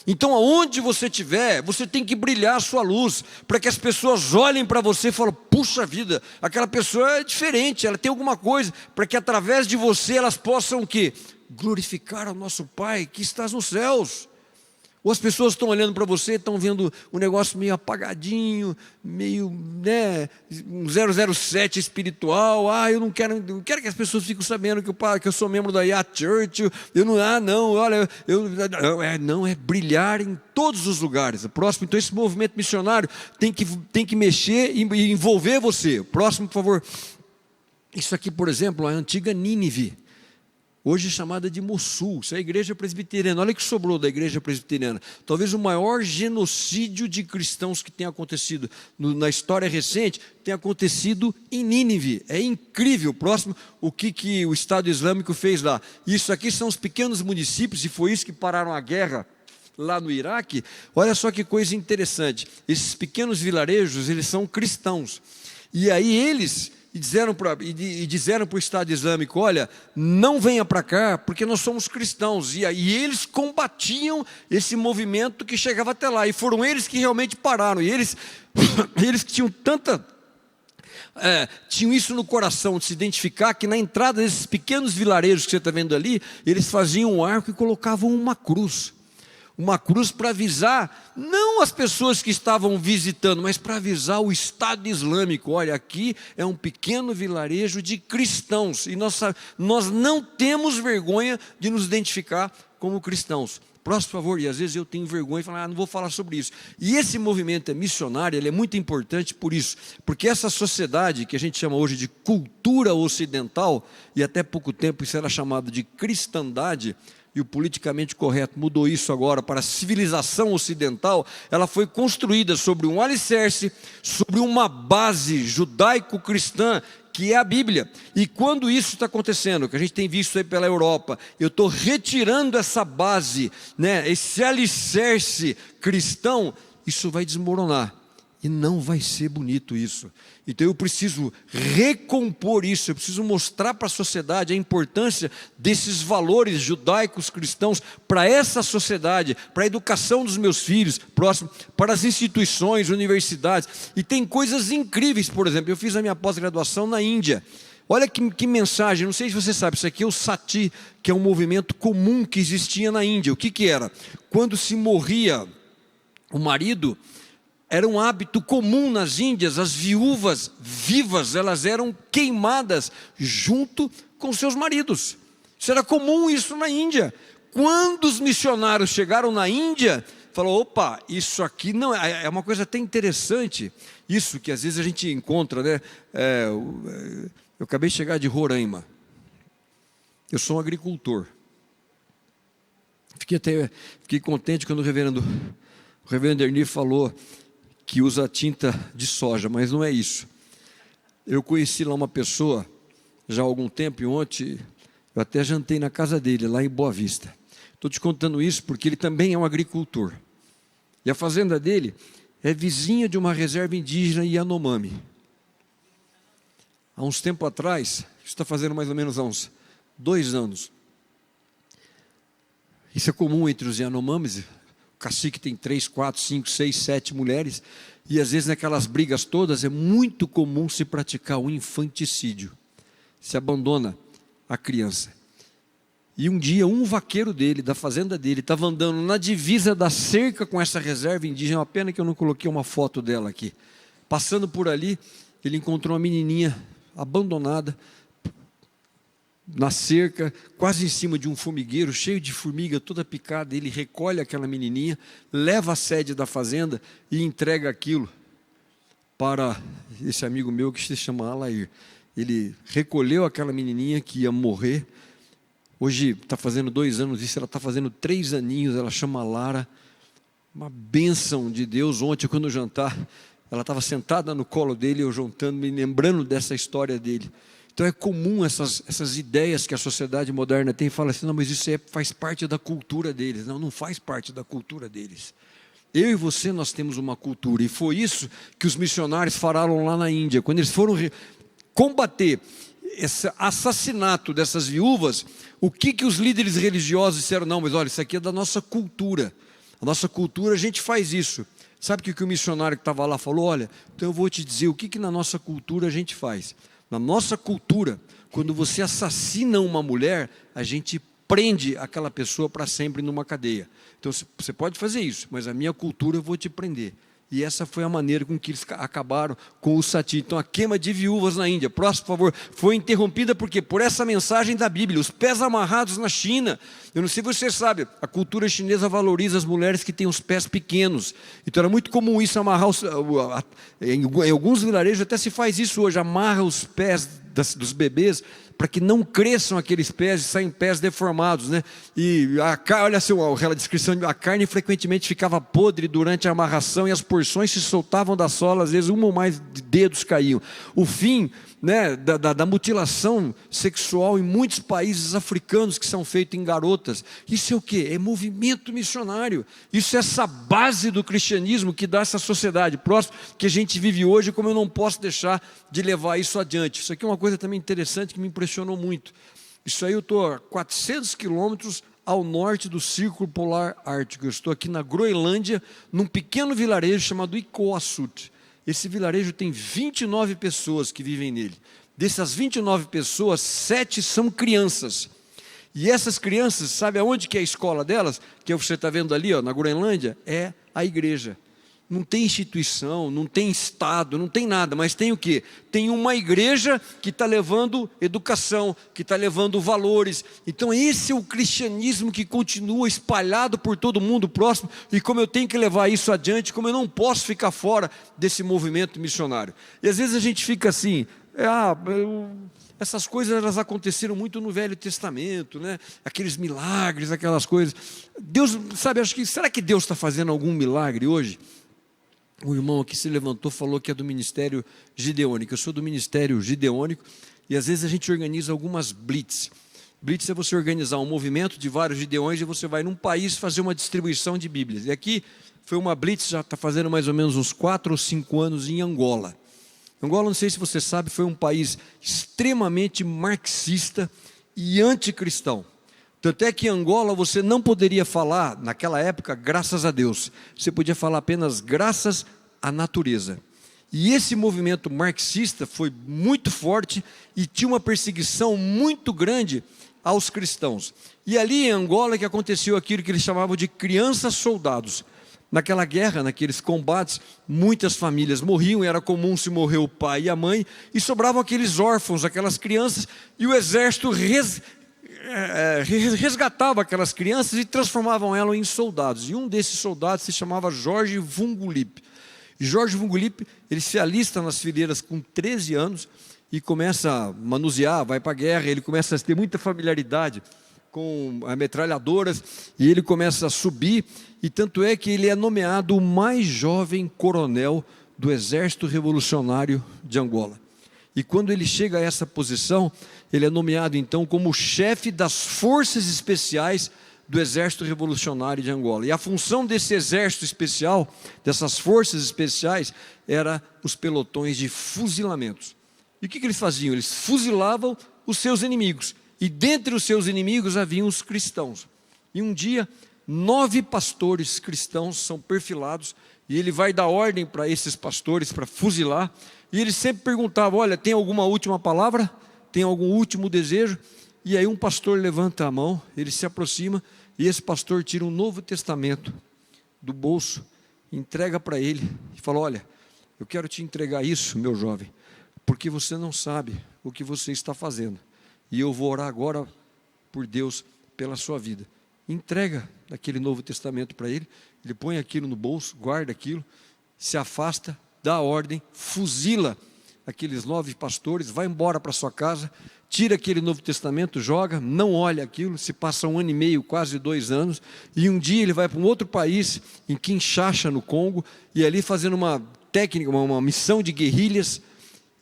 Então, aonde você estiver, você tem que brilhar a sua luz, para que as pessoas olhem para você e falem, puxa vida, aquela pessoa é diferente, ela tem alguma coisa, para que através de você elas possam o quê? Glorificar ao nosso Pai que está nos céus. Ou as pessoas estão olhando para você, estão vendo um negócio meio apagadinho, meio, um 007 espiritual. Eu não quero que as pessoas fiquem sabendo que eu sou membro da Yacht Church. Não, é brilhar em todos os lugares. O próximo, então, esse movimento missionário tem que mexer e envolver você. O próximo, por favor. Isso aqui, por exemplo, a antiga Nínive. Hoje chamada de Mossul, isso é a igreja presbiteriana. Olha o que sobrou da igreja presbiteriana. Talvez o maior genocídio de cristãos que tenha acontecido na história recente, tenha acontecido em Nínive. É incrível. Próximo, o que o Estado Islâmico fez lá. Isso aqui são os pequenos municípios, e foi isso que pararam a guerra lá no Iraque. Olha só que coisa interessante. Esses pequenos vilarejos, eles são cristãos. E aí eles disseram para o Estado Islâmico, olha, não venha para cá, porque nós somos cristãos. E eles combatiam esse movimento que chegava até lá. E foram eles que realmente pararam. E eles tinham tinham isso no coração, de se identificar, que na entrada desses pequenos vilarejos que você está vendo ali, eles faziam um arco e colocavam uma cruz. uma cruz para avisar, não as pessoas que estavam visitando, mas para avisar o Estado Islâmico. Olha, aqui é um pequeno vilarejo de cristãos, e nós não temos vergonha de nos identificar como cristãos. Próximo, por favor. E às vezes eu tenho vergonha e falo, não vou falar sobre isso. E esse movimento missionário, ele é muito importante por isso, porque essa sociedade que a gente chama hoje de cultura ocidental, e até pouco tempo isso era chamado de cristandade, e o politicamente correto mudou isso agora para a civilização ocidental, ela foi construída sobre um alicerce, sobre uma base judaico-cristã, que é a Bíblia. E quando isso está acontecendo, que a gente tem visto aí pela Europa, eu estou retirando essa base, esse alicerce cristão, isso vai desmoronar. E não vai ser bonito isso. Então eu preciso recompor isso, eu preciso mostrar para a sociedade a importância desses valores judaicos cristãos para essa sociedade, para a educação dos meus filhos, próximo, para as instituições, universidades. E tem coisas incríveis, por exemplo, eu fiz a minha pós-graduação na Índia. Olha que mensagem, não sei se você sabe, isso aqui é o Sati, que é um movimento comum que existia na Índia. O que era? Quando se morria o marido, era um hábito comum nas Índias, as viúvas vivas, elas eram queimadas junto com seus maridos. Isso era comum isso na Índia. Quando os missionários chegaram na Índia, falou, opa, isso aqui não é uma coisa até interessante, isso que às vezes a gente encontra, eu acabei de chegar de Roraima, eu sou um agricultor, fiquei contente quando o reverendo Ernie falou que usa tinta de soja, mas não é isso. Eu conheci lá uma pessoa, já há algum tempo, e ontem eu até jantei na casa dele, lá em Boa Vista. Estou te contando isso porque ele também é um agricultor. E a fazenda dele é vizinha de uma reserva indígena Yanomami. Há uns tempos atrás, isso está fazendo mais ou menos há uns 2 anos. Isso é comum entre os Yanomamis. O cacique tem 3, 4, 5, 6, 7 mulheres, e às vezes naquelas brigas todas é muito comum se praticar um infanticídio, se abandona a criança. E um dia um vaqueiro dele, da fazenda dele, estava andando na divisa da cerca com essa reserva indígena, uma pena que eu não coloquei uma foto dela aqui. Passando por ali, ele encontrou uma menininha abandonada, na cerca, quase em cima de um formigueiro, cheio de formiga, toda picada. Ele recolhe aquela menininha, leva a sede da fazenda e entrega aquilo para esse amigo meu que se chama Alair. Ele recolheu aquela menininha que ia morrer. Hoje está fazendo 2 anos disso, ela está fazendo 3 aninhos, ela chama Lara. Uma bênção de Deus. Ontem, quando eu jantar, ela estava sentada no colo dele, eu jantando, me lembrando dessa história dele. Então é comum essas ideias que a sociedade moderna tem, fala assim, não, mas isso faz parte da cultura deles. Não, não faz parte da cultura deles. Eu e você, nós temos uma cultura, e foi isso que os missionários falaram lá na Índia, quando eles foram combater esse assassinato dessas viúvas. O que os líderes religiosos disseram? Não, mas olha, isso aqui é da nossa cultura, a nossa cultura, a gente faz isso. Sabe o que o missionário que estava lá falou? Olha, então eu vou te dizer o que na nossa cultura a gente faz. Na nossa cultura, quando você assassina uma mulher, a gente prende aquela pessoa para sempre numa cadeia. Então você pode fazer isso, mas a minha cultura eu vou te prender. E essa foi a maneira com que eles acabaram com o Sati. Então a queima de viúvas na Índia, próximo, por favor, foi interrompida porque por essa mensagem da Bíblia, os pés amarrados na China. Eu não sei se você sabe, a cultura chinesa valoriza as mulheres que têm os pés pequenos. Então era muito comum isso, amarrar em alguns vilarejos até se faz isso hoje, amarra os pés dos bebês para que não cresçam aqueles pés e saem pés deformados, E olha assim, aquela descrição, a carne frequentemente ficava podre durante a amarração e as porções se soltavam da sola, às vezes 1 ou mais dedos caíam. O fim da mutilação sexual em muitos países africanos que são feitos em garotas. Isso é o quê? É movimento missionário. Isso é essa base do cristianismo que dá essa sociedade próxima que a gente vive hoje, como eu não posso deixar de levar isso adiante. Isso aqui é uma coisa também interessante que me impressionou muito. Isso aí eu estou a 400 quilômetros ao norte do Círculo Polar Ártico. Eu estou aqui na Groenlândia, num pequeno vilarejo chamado Ikoasut. Esse vilarejo tem 29 pessoas que vivem nele. Dessas 29 pessoas, 7 são crianças. E essas crianças, sabe aonde que é a escola delas? Que você está vendo ali, ó, na Groenlândia, é a igreja. Não tem instituição, não tem Estado, não tem nada, mas tem o quê? Tem uma igreja que está levando educação, que está levando valores. Então esse é o cristianismo que continua espalhado por todo mundo próximo, e como eu tenho que levar isso adiante, como eu não posso ficar fora desse movimento missionário. E às vezes a gente fica assim, essas coisas elas aconteceram muito no Velho Testamento, né? Aqueles milagres, aquelas coisas. Deus, sabe, será que Deus está fazendo algum milagre hoje? O irmão aqui se levantou, falou que é do ministério gideônico. Eu sou do ministério gideônico e às vezes a gente organiza algumas blitz. Blitz é você organizar um movimento de vários gideões e você vai num país fazer uma distribuição de Bíblias. E aqui foi uma blitz, já está fazendo mais ou menos uns 4 ou 5 anos em Angola. Angola, não sei se você sabe, foi um país extremamente marxista e anticristão. Tanto é que em Angola você não poderia falar, naquela época, graças a Deus. Você podia falar apenas graças à natureza. E esse movimento marxista foi muito forte e tinha uma perseguição muito grande aos cristãos. E ali em Angola que aconteceu aquilo que eles chamavam de crianças soldados. Naquela guerra, naqueles combates, muitas famílias morriam, era comum se morrer o pai e a mãe, e sobravam aqueles órfãos, aquelas crianças, e o exército resgatava aquelas crianças e transformavam elas em soldados. E um desses soldados se chamava Jorge Vungulip. E Jorge Vungulip, ele se alista nas fileiras com 13 anos e começa a manusear, vai para a guerra, ele começa a ter muita familiaridade com metralhadoras e ele começa a subir, e tanto é que ele é nomeado o mais jovem coronel do Exército Revolucionário de Angola. E quando ele chega a essa posição, ele é nomeado então como chefe das forças especiais do Exército Revolucionário de Angola. E a função desse exército especial, dessas forças especiais, era os pelotões de fuzilamentos. E o que eles faziam? Eles fuzilavam os seus inimigos. E dentre os seus inimigos haviam os cristãos. E um dia, 9 pastores cristãos são perfilados, e ele vai dar ordem para esses pastores para fuzilar. E ele sempre perguntava, olha, tem alguma última palavra? Tem algum último desejo? E aí um pastor levanta a mão, ele se aproxima, e esse pastor tira um Novo Testamento do bolso, entrega para ele, e fala, olha, eu quero te entregar isso, meu jovem, porque você não sabe o que você está fazendo, e eu vou orar agora por Deus, pela sua vida. Entrega aquele Novo Testamento para ele, ele põe aquilo no bolso, guarda aquilo, se afasta, dá a ordem, fuzila aqueles 9 pastores, vai embora para sua casa, tira aquele Novo Testamento, joga, não olha aquilo, se passa 1 ano e meio, quase 2 anos, e um dia ele vai para um outro país, em Kinshasa, no Congo, e ali fazendo uma técnica, uma missão de guerrilhas,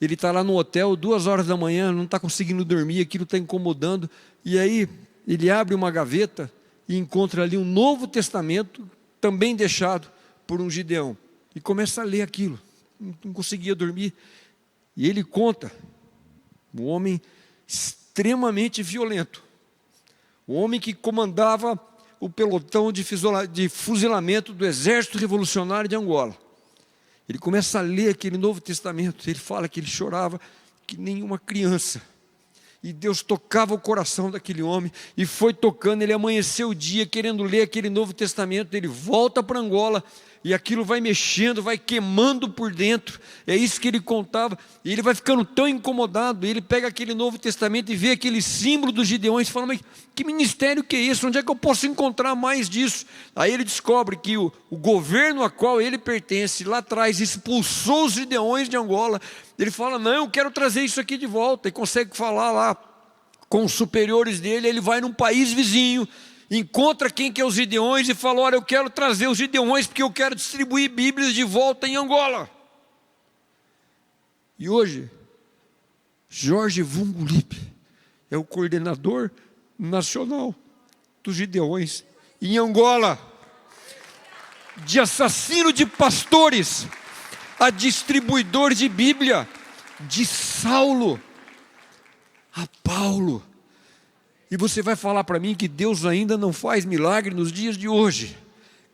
ele está lá no hotel, 2 horas da manhã, não está conseguindo dormir, aquilo está incomodando, e aí ele abre uma gaveta e encontra ali um Novo Testamento, também deixado por um Gideão, e começa a ler aquilo, não conseguia dormir, e ele conta, um homem extremamente violento, um homem que comandava o pelotão de fuzilamento do Exército Revolucionário de Angola. Ele começa a ler aquele Novo Testamento, ele fala que ele chorava que nem uma criança, e Deus tocava o coração daquele homem, e foi tocando, ele amanheceu o dia querendo ler aquele Novo Testamento, ele volta para Angola, e aquilo vai mexendo, vai queimando por dentro, é isso que ele contava, e ele vai ficando tão incomodado, ele pega aquele Novo Testamento e vê aquele símbolo dos Gideões, e fala, mas que ministério que é esse? Onde é que eu posso encontrar mais disso? Aí ele descobre que o governo a qual ele pertence, lá atrás, expulsou os Gideões de Angola. Ele fala, não, eu quero trazer isso aqui de volta, e consegue falar lá com os superiores dele, ele vai num país vizinho, encontra quem que é os Gideões e fala, olha, eu quero trazer os Gideões porque eu quero distribuir Bíblias de volta em Angola. E hoje, Jorge Vungulip é o coordenador nacional dos Gideões em Angola, de assassino de pastores a distribuidor de Bíblia, de Saulo a Paulo. E você vai falar para mim que Deus ainda não faz milagre nos dias de hoje?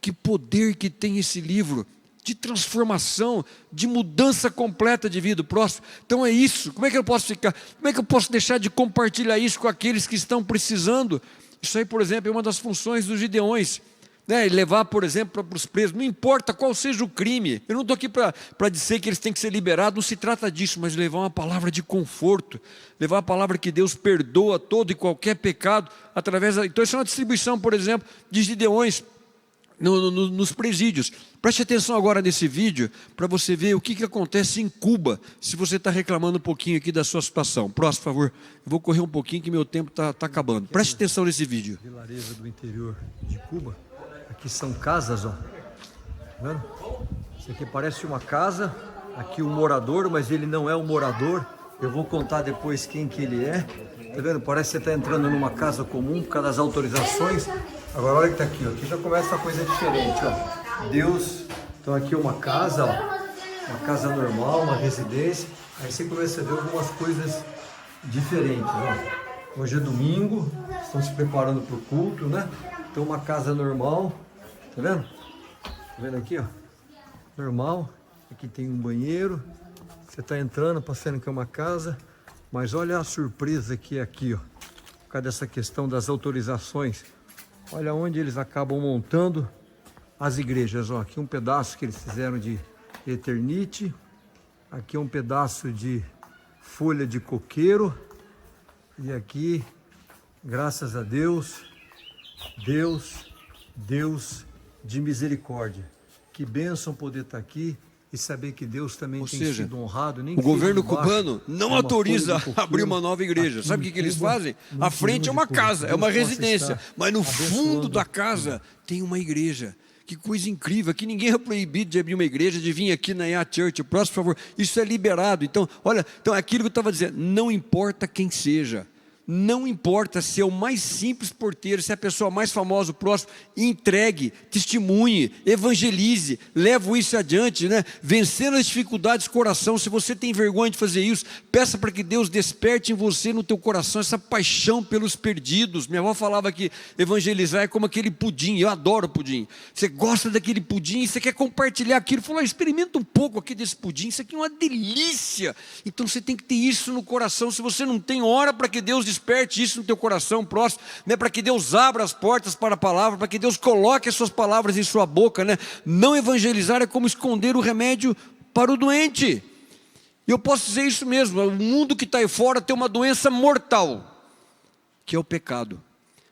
Que poder que tem esse livro, de transformação, de mudança completa de vida do próximo. Então é isso. Como é que eu posso ficar? Como é que eu posso deixar de compartilhar isso com aqueles que estão precisando? Isso aí, por exemplo, é uma das funções dos Gideões. Levar, por exemplo, para os presos, não importa qual seja o crime. Eu não estou aqui para dizer que eles têm que ser liberados, não se trata disso, mas levar uma palavra de conforto, levar a palavra que Deus perdoa todo e qualquer pecado, através da... Então isso é uma distribuição, por exemplo, de Gideões nos presídios. Preste atenção agora nesse vídeo, para você ver o que acontece em Cuba, se você está reclamando um pouquinho aqui da sua situação. Próximo, por favor. Eu vou correr um pouquinho que meu tempo está acabando. Preste atenção nesse vídeo. Vilarejo do interior de Cuba. Aqui são casas, ó. Tá vendo? Isso aqui parece uma casa. Aqui o morador, mas ele não é o morador. Eu vou contar depois quem que ele é. Tá vendo? Parece que você está entrando numa casa comum por causa das autorizações. Agora olha que tá aqui, ó. Aqui já começa a coisa diferente, ó. Deus. Então aqui é uma casa, ó. Uma casa normal, uma residência. Aí você começa a ver algumas coisas diferentes, ó. Hoje é domingo, estão se preparando para o culto, né? Então uma casa normal, tá vendo? Tá vendo aqui, ó? Normal. Aqui tem um banheiro. Você tá entrando, passando que é uma casa. Mas olha a surpresa que é aqui, ó. Por causa dessa questão das autorizações. Olha onde eles acabam montando as igrejas, ó. Aqui um pedaço que eles fizeram de eternite. Aqui um pedaço de folha de coqueiro. E aqui, graças a Deus, Deus de misericórdia. Que bênção poder estar aqui e saber que Deus também tem sido honrado. Nem o governo cubano não autoriza abrir uma nova igreja. Sabe o que eles fazem? A frente é uma casa, é uma residência, mas no fundo da casa tem uma igreja. Que coisa incrível, aqui ninguém é proibido de abrir uma igreja, de vir aqui na IA Church. Próximo, por favor, isso é liberado. Então, olha, então é aquilo que eu estava dizendo, não importa quem seja. Não importa se é o mais simples porteiro, se é a pessoa mais famosa, o próximo, entregue, testemunhe, evangelize, leve isso adiante, né? Vencendo as dificuldades do coração. Se você tem vergonha de fazer isso, peça para que Deus desperte em você, no teu coração, essa paixão pelos perdidos. Minha avó falava que evangelizar é como aquele pudim. Eu adoro pudim. Você gosta daquele pudim e você quer compartilhar aquilo. Falou, experimenta um pouco aqui desse pudim, isso aqui é uma delícia. Então você tem que ter isso no coração. Se você não tem, ora para que Deus desperte isso no teu coração próximo, né? Para que Deus abra as portas para a palavra, para que Deus coloque as suas palavras em sua boca, né? Não evangelizar é como esconder o remédio para o doente. E eu posso dizer isso mesmo, o mundo que está aí fora tem uma doença mortal, que é o pecado.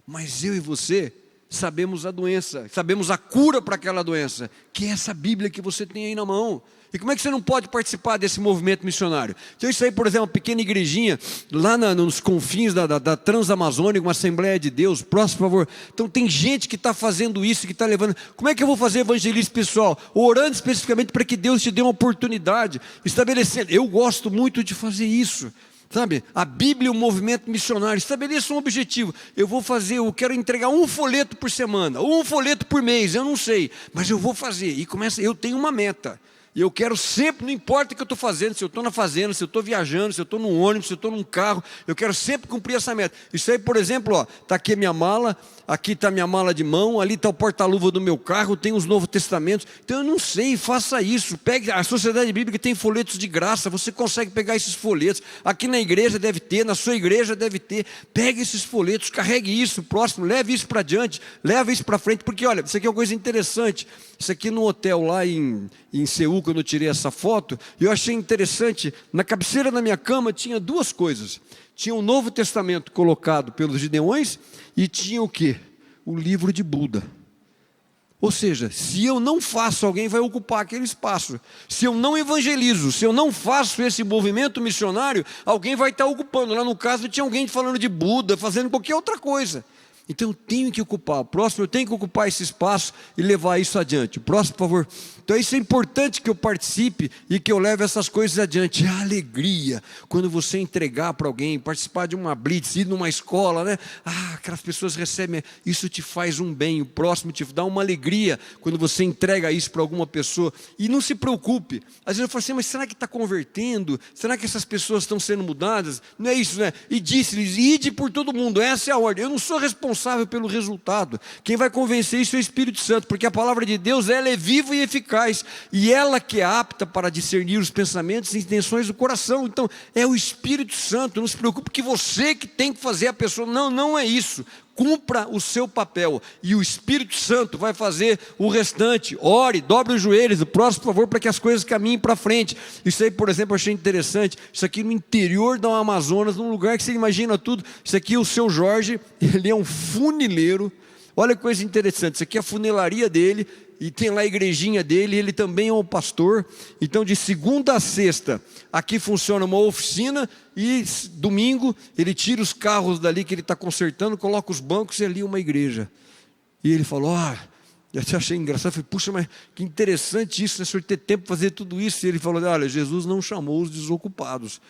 Mas eu e você sabemos a doença, sabemos a cura para aquela doença, que é essa Bíblia que você tem aí na mão. E como é que você não pode participar desse movimento missionário? Então isso aí, por exemplo, uma pequena igrejinha, lá nos confins da Transamazônica, uma Assembleia de Deus, próximo, por favor. Então tem gente que está fazendo isso, que está levando. Como é que eu vou fazer evangelismo pessoal? Orando especificamente para que Deus te dê uma oportunidade, estabelecendo. Eu gosto muito de fazer isso. Sabe, a Bíblia é um movimento missionário. Estabeleça um objetivo. Eu quero entregar um folheto por semana, ou um folheto por mês, eu não sei, mas eu vou fazer. E eu tenho uma meta. E eu quero sempre, não importa o que eu estou fazendo, se eu estou na fazenda, se eu estou viajando, se eu estou num ônibus, se eu estou num carro, eu quero sempre cumprir essa meta. Isso aí, por exemplo, está aqui a minha mala, aqui está a minha mala de mão, ali está o porta-luva do meu carro, tem os Novos Testamentos. Então eu não sei, faça isso. Pegue, a Sociedade Bíblica tem folhetos de graça, você consegue pegar esses folhetos. Aqui na igreja deve ter, na sua igreja deve ter. Pegue esses folhetos, carregue isso, próximo, leve isso para adiante, leve isso para frente, porque olha, isso aqui é uma coisa interessante. Isso aqui no hotel lá em Seul, quando eu tirei essa foto, eu achei interessante, na cabeceira da minha cama tinha duas coisas. Tinha o Novo Testamento colocado pelos Gideões e tinha o quê? O livro de Buda. Ou seja, se eu não faço, alguém vai ocupar aquele espaço. Se eu não evangelizo, se eu não faço esse movimento missionário, alguém vai estar ocupando. Lá no caso tinha alguém falando de Buda, fazendo qualquer outra coisa. Então eu tenho que ocupar, o próximo eu tenho que ocupar esse espaço e levar isso adiante. O próximo, por favor. Então isso é importante que eu participe e que eu leve essas coisas adiante. A alegria, quando você entregar para alguém, participar de uma blitz, ir numa escola, né? Aquelas pessoas recebem, isso te faz um bem. O próximo te dá uma alegria quando você entrega isso para alguma pessoa. E não se preocupe. Às vezes eu falo assim, mas será que está convertendo? Será que essas pessoas estão sendo mudadas? Não é isso, né? E disse-lhes, ide por todo mundo, essa é a ordem. Eu não sou responsável responsável pelo resultado. Quem vai convencer isso é o Espírito Santo, porque a palavra de Deus, ela é viva e eficaz, e ela que é apta para discernir os pensamentos e intenções do coração. Então é o Espírito Santo. Não se preocupe que você que tem que fazer a pessoa, não é isso. Cumpra o seu papel, e o Espírito Santo vai fazer o restante. Ore, dobre os joelhos, o próximo, por favor, para que as coisas caminhem para frente. Isso aí, por exemplo, eu achei interessante. Isso aqui no interior do Amazonas, num lugar que você imagina tudo. Isso aqui, o seu Jorge, ele é um funileiro. Olha que coisa interessante, isso aqui é a funelaria dele, e tem lá a igrejinha dele, ele também é um pastor. Então de segunda a sexta, aqui funciona uma oficina, e domingo ele tira os carros dali que ele está consertando, coloca os bancos e ali uma igreja. E ele falou, eu até achei engraçado, eu falei, puxa, mas que interessante isso, né, o senhor ter tempo para fazer tudo isso. E ele falou, olha, Jesus não chamou os desocupados.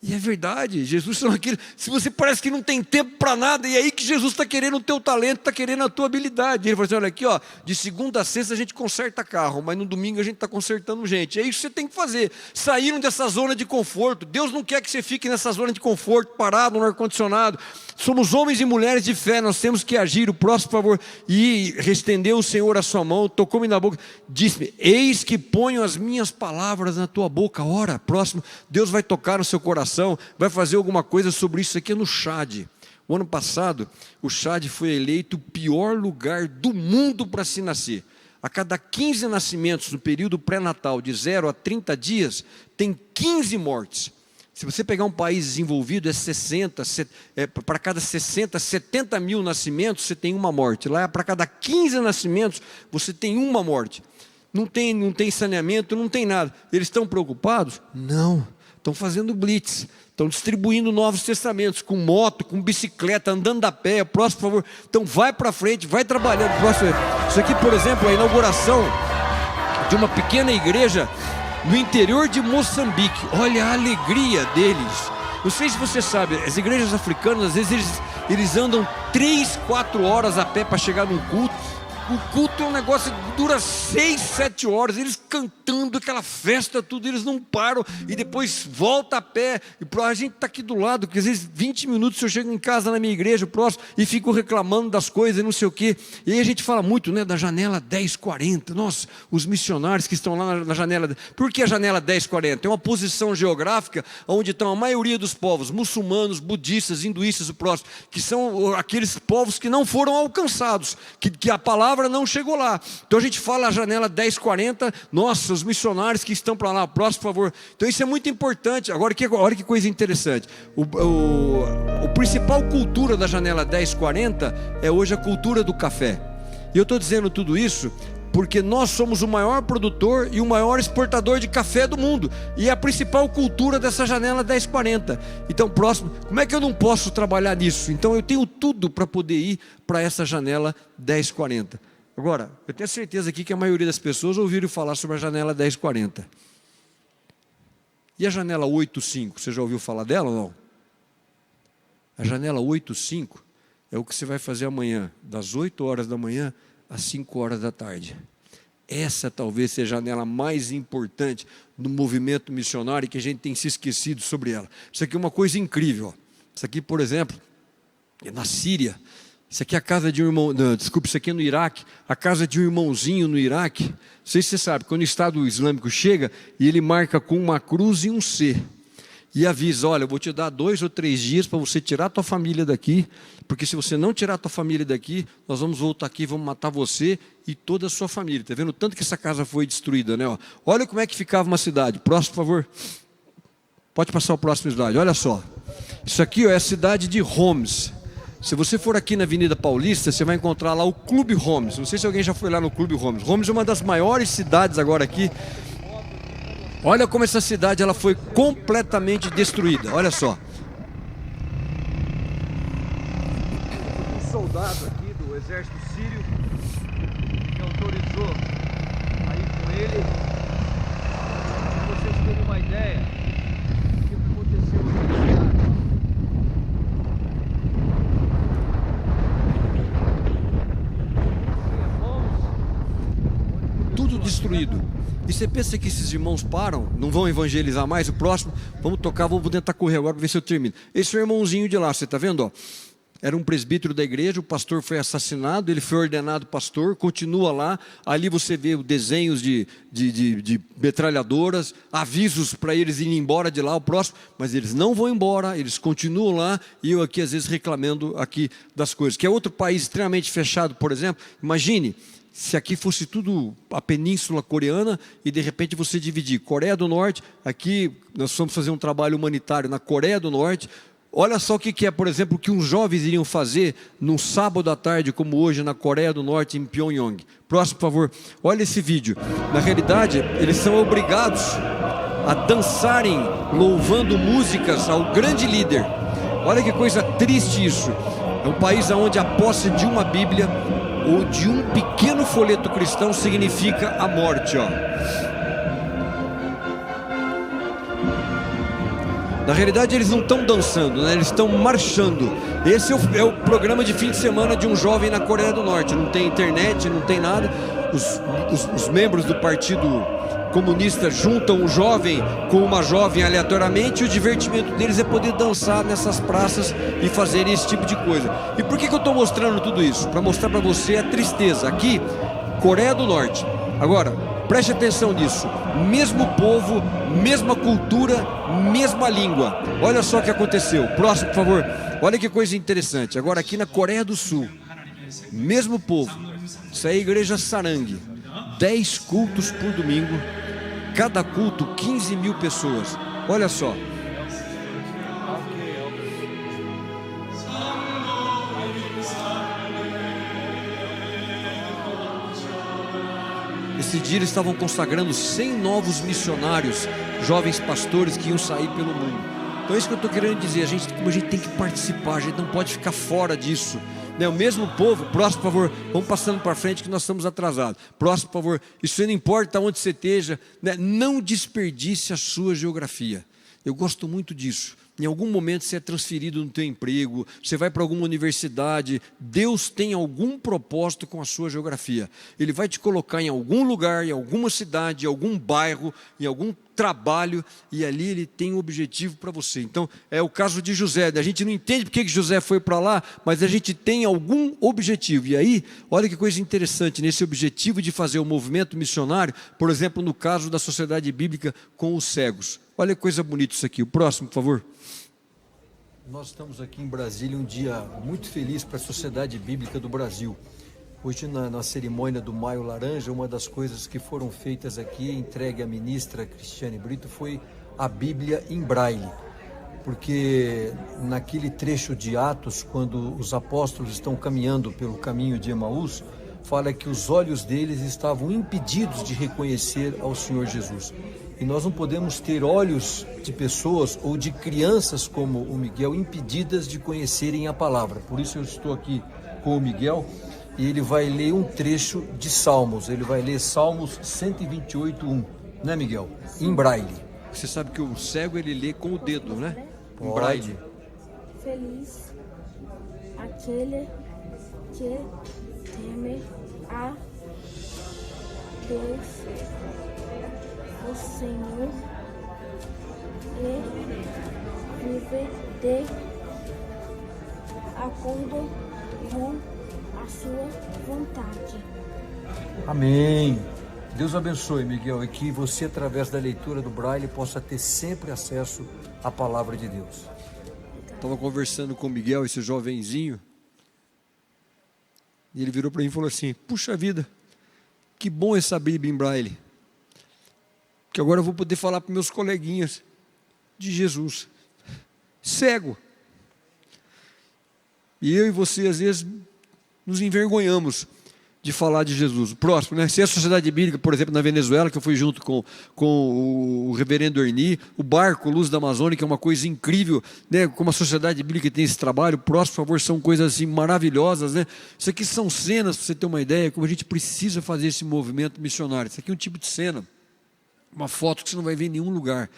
E é verdade, Jesus são aquele. Se você parece que não tem tempo para nada, e é aí que Jesus está querendo o teu talento, está querendo a tua habilidade. Ele falou assim, olha aqui, de segunda a sexta a gente conserta carro, mas no domingo a gente está consertando gente. É isso que você tem que fazer. Saíram dessa zona de conforto. Deus não quer que você fique nessa zona de conforto, parado no ar-condicionado. Somos homens e mulheres de fé, nós temos que agir. O próximo, por favor. E estendeu o Senhor a sua mão, tocou-me na boca, disse-me, eis que ponho as minhas palavras na tua boca. Ora, próximo, Deus vai tocar no seu coração, vai fazer alguma coisa sobre isso aqui no Chad. O ano passado, o Chad foi eleito o pior lugar do mundo para se nascer. A cada 15 nascimentos no período pré-natal, de 0 a 30 dias, tem 15 mortes. Se você pegar um país desenvolvido, para cada 60, 70 mil nascimentos, você tem uma morte. Lá, para cada 15 nascimentos, você tem uma morte. Não tem saneamento, não tem nada. Eles estão preocupados? Não. Estão fazendo blitz, estão distribuindo Novos Testamentos, com moto, com bicicleta, andando a pé. Próximo, por favor. Então vai para frente, vai trabalhando. Próximo. Isso aqui, por exemplo, é a inauguração de uma pequena igreja no interior de Moçambique. Olha a alegria deles. Não sei se você sabe, as igrejas africanas, às vezes eles andam 3, 4 horas a pé para chegar num culto. O culto é um negócio que dura 6, 7 horas, eles cantando aquela festa, tudo, eles não param, e depois volta a pé. E a gente está aqui do lado, que às vezes 20 minutos eu chego em casa na minha igreja, próximo, e fico reclamando das coisas e não sei o quê. E aí a gente fala muito, né, da janela 1040. Nossa, os missionários que estão lá na janela. Por que a janela 1040? É uma posição geográfica onde estão a maioria dos povos, muçulmanos, budistas, hinduístas, o próximo, que são aqueles povos que não foram alcançados, que a palavra não chegou lá. Então a gente fala a janela 1040, nossa, os missionários que estão para lá, próximo, por favor. Então isso é muito importante. Agora, olha que coisa interessante. O principal cultura da janela 1040 é hoje a cultura do café. E eu estou dizendo tudo isso porque nós somos o maior produtor e o maior exportador de café do mundo, e é a principal cultura dessa janela 1040. Então, próximo, como é que eu não posso trabalhar nisso? Então eu tenho tudo para poder ir para essa janela 1040. Agora, eu tenho certeza aqui que a maioria das pessoas ouviram falar sobre a janela 1040. E a janela 85, você já ouviu falar dela ou não? A janela 85 é o que você vai fazer amanhã, das 8 horas da manhã às 5 horas da tarde. Essa talvez seja a janela mais importante do movimento missionário, que a gente tem se esquecido sobre ela. Isso aqui é uma coisa incrível. Isso aqui, por exemplo, é na Síria. Isso aqui é a casa de um irmão, desculpe, isso aqui é no Iraque, a casa de um irmãozinho no Iraque. Não sei se você sabe, quando o Estado Islâmico chega, e ele marca com uma cruz e um C, e avisa, olha, eu vou te dar 2 ou 3 dias para você tirar a tua família daqui, porque se você não tirar a tua família daqui, nós vamos voltar aqui e vamos matar você e toda a sua família. Está vendo o tanto que essa casa foi destruída, né? Olha como é que ficava uma cidade. Próximo, por favor. Pode passar o próximo slide, olha só. Isso aqui é a cidade de Homs. Se você for aqui na Avenida Paulista, você vai encontrar lá o Clube Homs. Não sei se alguém já foi lá no Clube Homs. Homs é uma das maiores cidades agora aqui. Olha como essa cidade ela foi completamente destruída. Olha só. Um soldado aqui do exército sírio me autorizou a ir com ele. Para vocês terem uma ideia do que aconteceu aqui. Tudo destruído. E você pensa que esses irmãos param, não vão evangelizar mais? O próximo, vamos tocar, vamos tentar correr agora para ver se eu termino. Esse é o irmãozinho de lá, você está vendo? era um presbítero da igreja, o pastor foi assassinado, ele foi ordenado pastor, continua lá, ali você vê desenhos de metralhadoras, avisos para eles irem embora de lá, o próximo, mas eles não vão embora, eles continuam lá, e eu aqui às vezes reclamando aqui das coisas, que é outro país extremamente fechado, por exemplo, imagine, se aqui fosse tudo a península coreana, e de repente você dividir Coreia do Norte, aqui nós vamos fazer um trabalho humanitário na Coreia do Norte. Olha só o que é, por exemplo, o que uns jovens iriam fazer num sábado à tarde, como hoje, na Coreia do Norte, em Pyongyang. Próximo, por favor. Olha esse vídeo. Na realidade, eles são obrigados a dançarem, louvando músicas ao grande líder. Olha que coisa triste isso. É um país onde a posse de uma Bíblia ou de um pequeno folheto cristão significa a morte, ó. Na realidade eles não estão dançando, né? Eles estão marchando. Esse é o programa de fim de semana de um jovem na Coreia do Norte. Não tem internet, não tem nada. Os membros do Partido Comunista juntam um jovem com uma jovem aleatoriamente, e o divertimento deles é poder dançar nessas praças e fazer esse tipo de coisa. E por que eu estou mostrando tudo isso? Para mostrar para você a tristeza. Aqui, Coreia do Norte. Agora, preste atenção nisso. Mesmo povo, mesma cultura, mesma língua. Olha só o que aconteceu. Próximo, por favor. Olha que coisa interessante. Agora aqui na Coreia do Sul, mesmo povo. Isso é a igreja Sarang. 10 cultos por domingo. Cada culto 15 mil pessoas. Olha só. Esse dia eles estavam consagrando 100 novos missionários, jovens pastores que iam sair pelo mundo. Então é isso que eu estou querendo dizer, como a gente tem que participar, a gente não pode ficar fora disso, né? O mesmo povo, próximo por favor, vamos passando para frente que nós estamos atrasados. Próximo por favor, isso não importa onde você esteja, né? Não desperdice a sua geografia. Eu gosto muito disso. Em algum momento você é transferido no teu emprego, você vai para alguma universidade, Deus tem algum propósito com a sua geografia. Ele vai te colocar em algum lugar, em alguma cidade, em algum bairro, em algum trabalho, e ali ele tem um objetivo para você. Então, é o caso de José. A gente não entende porque que José foi para lá, mas a gente tem algum objetivo. E aí, olha que coisa interessante, nesse objetivo de fazer o movimento missionário, por exemplo, no caso da Sociedade Bíblica com os cegos. Olha que coisa bonita isso aqui. O próximo, por favor. Nós estamos aqui em Brasília, um dia muito feliz para a Sociedade Bíblica do Brasil. Hoje, na cerimônia do Maio Laranja, uma das coisas que foram feitas aqui, entregue à ministra Cristiane Brito, foi a Bíblia em Braille. Porque naquele trecho de Atos, quando os apóstolos estão caminhando pelo caminho de Emaús, fala que os olhos deles estavam impedidos de reconhecer ao Senhor Jesus. E nós não podemos ter olhos de pessoas ou de crianças como o Miguel impedidas de conhecerem a palavra. Por isso eu estou aqui com o Miguel e ele vai ler um trecho de Salmos. Ele vai ler Salmos 128:1, né, Miguel? Em Braille. Você sabe que o cego ele lê com o dedo, né? Em Braille. Feliz aquele que teme a Deus, o Senhor, e vive de acordo com a sua vontade. Amém. Deus abençoe, Miguel, e que você, através da leitura do Braille, possa ter sempre acesso à palavra de Deus. Estava conversando com o Miguel, esse jovenzinho, e ele virou para mim e falou assim: puxa vida, que bom essa Bíblia em Braille, que agora eu vou poder falar para meus coleguinhas de Jesus, cego. E eu e você, às vezes, nos envergonhamos de falar de Jesus. O próximo, né? Se é a Sociedade Bíblica, por exemplo, na Venezuela, que eu fui junto com o reverendo Erni, o barco Luz da Amazônia, que é uma coisa incrível, né? Como a Sociedade Bíblica tem esse trabalho. O próximo, por favor, são coisas assim maravilhosas, né? Isso aqui são cenas, para você ter uma ideia, como a gente precisa fazer esse movimento missionário. Isso aqui é um tipo de cena, uma foto que você não vai ver em nenhum lugar.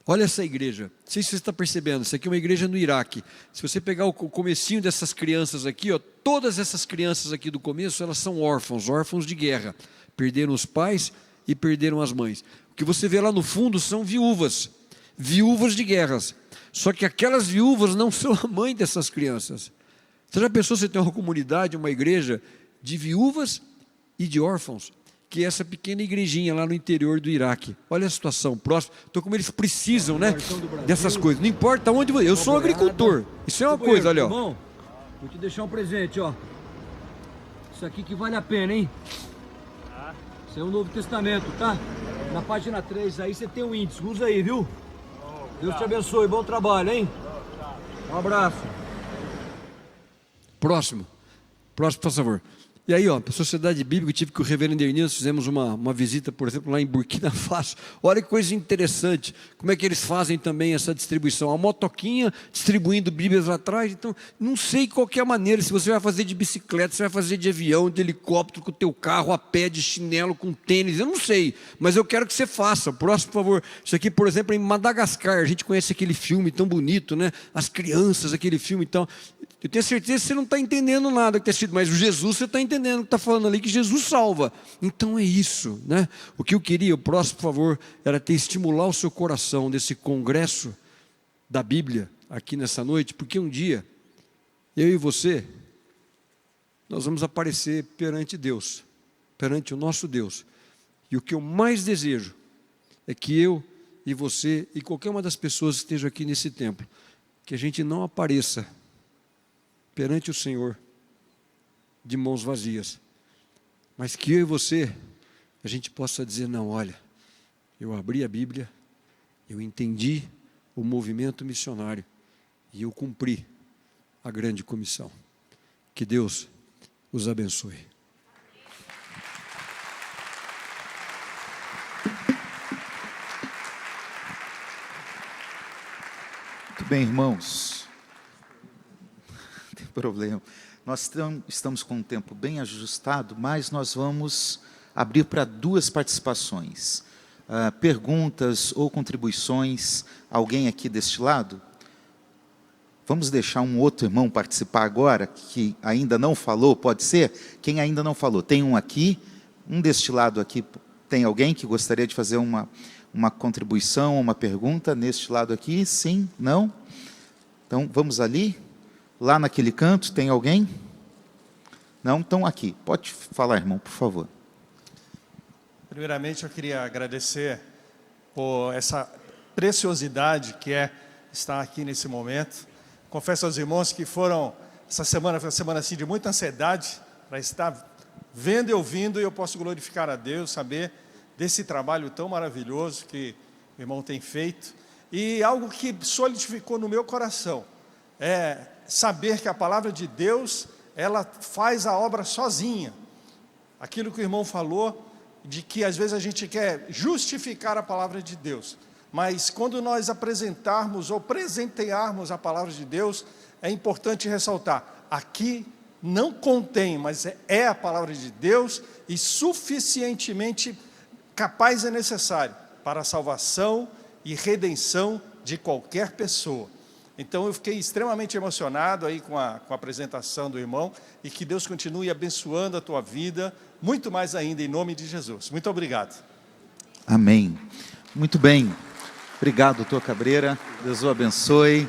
Olha essa igreja, não sei se você está percebendo, isso aqui é uma igreja no Iraque. Se você pegar o comecinho dessas crianças aqui, ó, todas essas crianças aqui do começo, elas são órfãos de guerra. Perderam os pais e perderam as mães. O que você vê lá no fundo são viúvas de guerras. Só que aquelas viúvas não são a mãe dessas crianças. Você já pensou se tem uma comunidade, uma igreja de viúvas e de órfãos? Que é essa pequena igrejinha lá no interior do Iraque. Olha a situação próxima. Então, como eles precisam, né, dessas coisas. Não importa onde você... Eu sou agricultor. Isso é uma coisa, olha, ó. Irmão, vou te deixar um presente, ó. Isso aqui que vale a pena, hein? Isso é o Novo Testamento, tá? Na página 3 aí você tem o índice. Usa aí, viu? Deus te abençoe. Bom trabalho, hein? Um abraço. Próximo, por favor. E aí, ó, para a Sociedade Bíblica, eu tive com o reverendo Ernesto, fizemos uma visita, por exemplo, lá em Burkina Faso. Olha que coisa interessante, como é que eles fazem também essa distribuição. A motoquinha distribuindo Bíblias lá atrás. Então, não sei qual que é a maneira, se você vai fazer de bicicleta, se vai fazer de avião, de helicóptero, com o teu carro, a pé, de chinelo, com tênis, eu não sei. Mas eu quero que você faça. Próximo, por favor. Isso aqui, por exemplo, é em Madagascar. A gente conhece aquele filme tão bonito, né? As crianças, aquele filme. Então, eu tenho certeza que você não está entendendo nada que está escrito, mas o Jesus você está entendendo o que está falando ali, que Jesus salva. Então é isso, né? O que eu queria, o próximo, por favor, era estimular o seu coração desse congresso da Bíblia aqui nessa noite, porque um dia, eu e você, nós vamos aparecer perante Deus, perante o nosso Deus. E o que eu mais desejo é que eu e você e qualquer uma das pessoas que estejam aqui nesse templo, que a gente não apareça perante o Senhor de mãos vazias, mas que eu e você, a gente possa dizer, não, olha, eu abri a Bíblia, eu entendi o movimento missionário e eu cumpri a grande comissão. Que Deus os abençoe. Muito bem, irmãos. Não tem problema. Nós estamos com um tempo bem ajustado, mas nós vamos abrir para 2 participações. Perguntas ou contribuições. Alguém aqui deste lado? Vamos deixar um outro irmão participar agora, que ainda não falou, pode ser? Quem ainda não falou? Tem um aqui, um deste lado aqui. Tem alguém que gostaria de fazer uma contribuição, uma pergunta neste lado aqui? Sim? Não? Então, vamos ali. Lá naquele canto, tem alguém? Não? Então, aqui. Pode falar, irmão, por favor. Primeiramente, eu queria agradecer por essa preciosidade que é estar aqui nesse momento. Confesso aos irmãos que essa semana foi uma semana assim, de muita ansiedade para estar vendo e ouvindo, e eu posso glorificar a Deus, saber desse trabalho tão maravilhoso que o irmão tem feito. E algo que solidificou no meu coração é saber que a palavra de Deus, ela faz a obra sozinha. Aquilo que o irmão falou, de que às vezes a gente quer justificar a palavra de Deus, mas quando nós apresentarmos ou presentearmos a palavra de Deus, é importante ressaltar, aqui não contém, mas é a palavra de Deus, e suficientemente capaz e necessário para a salvação e redenção de qualquer pessoa. Então eu fiquei extremamente emocionado aí com a apresentação do irmão, e que Deus continue abençoando a tua vida, muito mais ainda, em nome de Jesus. Muito obrigado. Amém. Muito bem. Obrigado, doutor Cabreira. Deus o abençoe.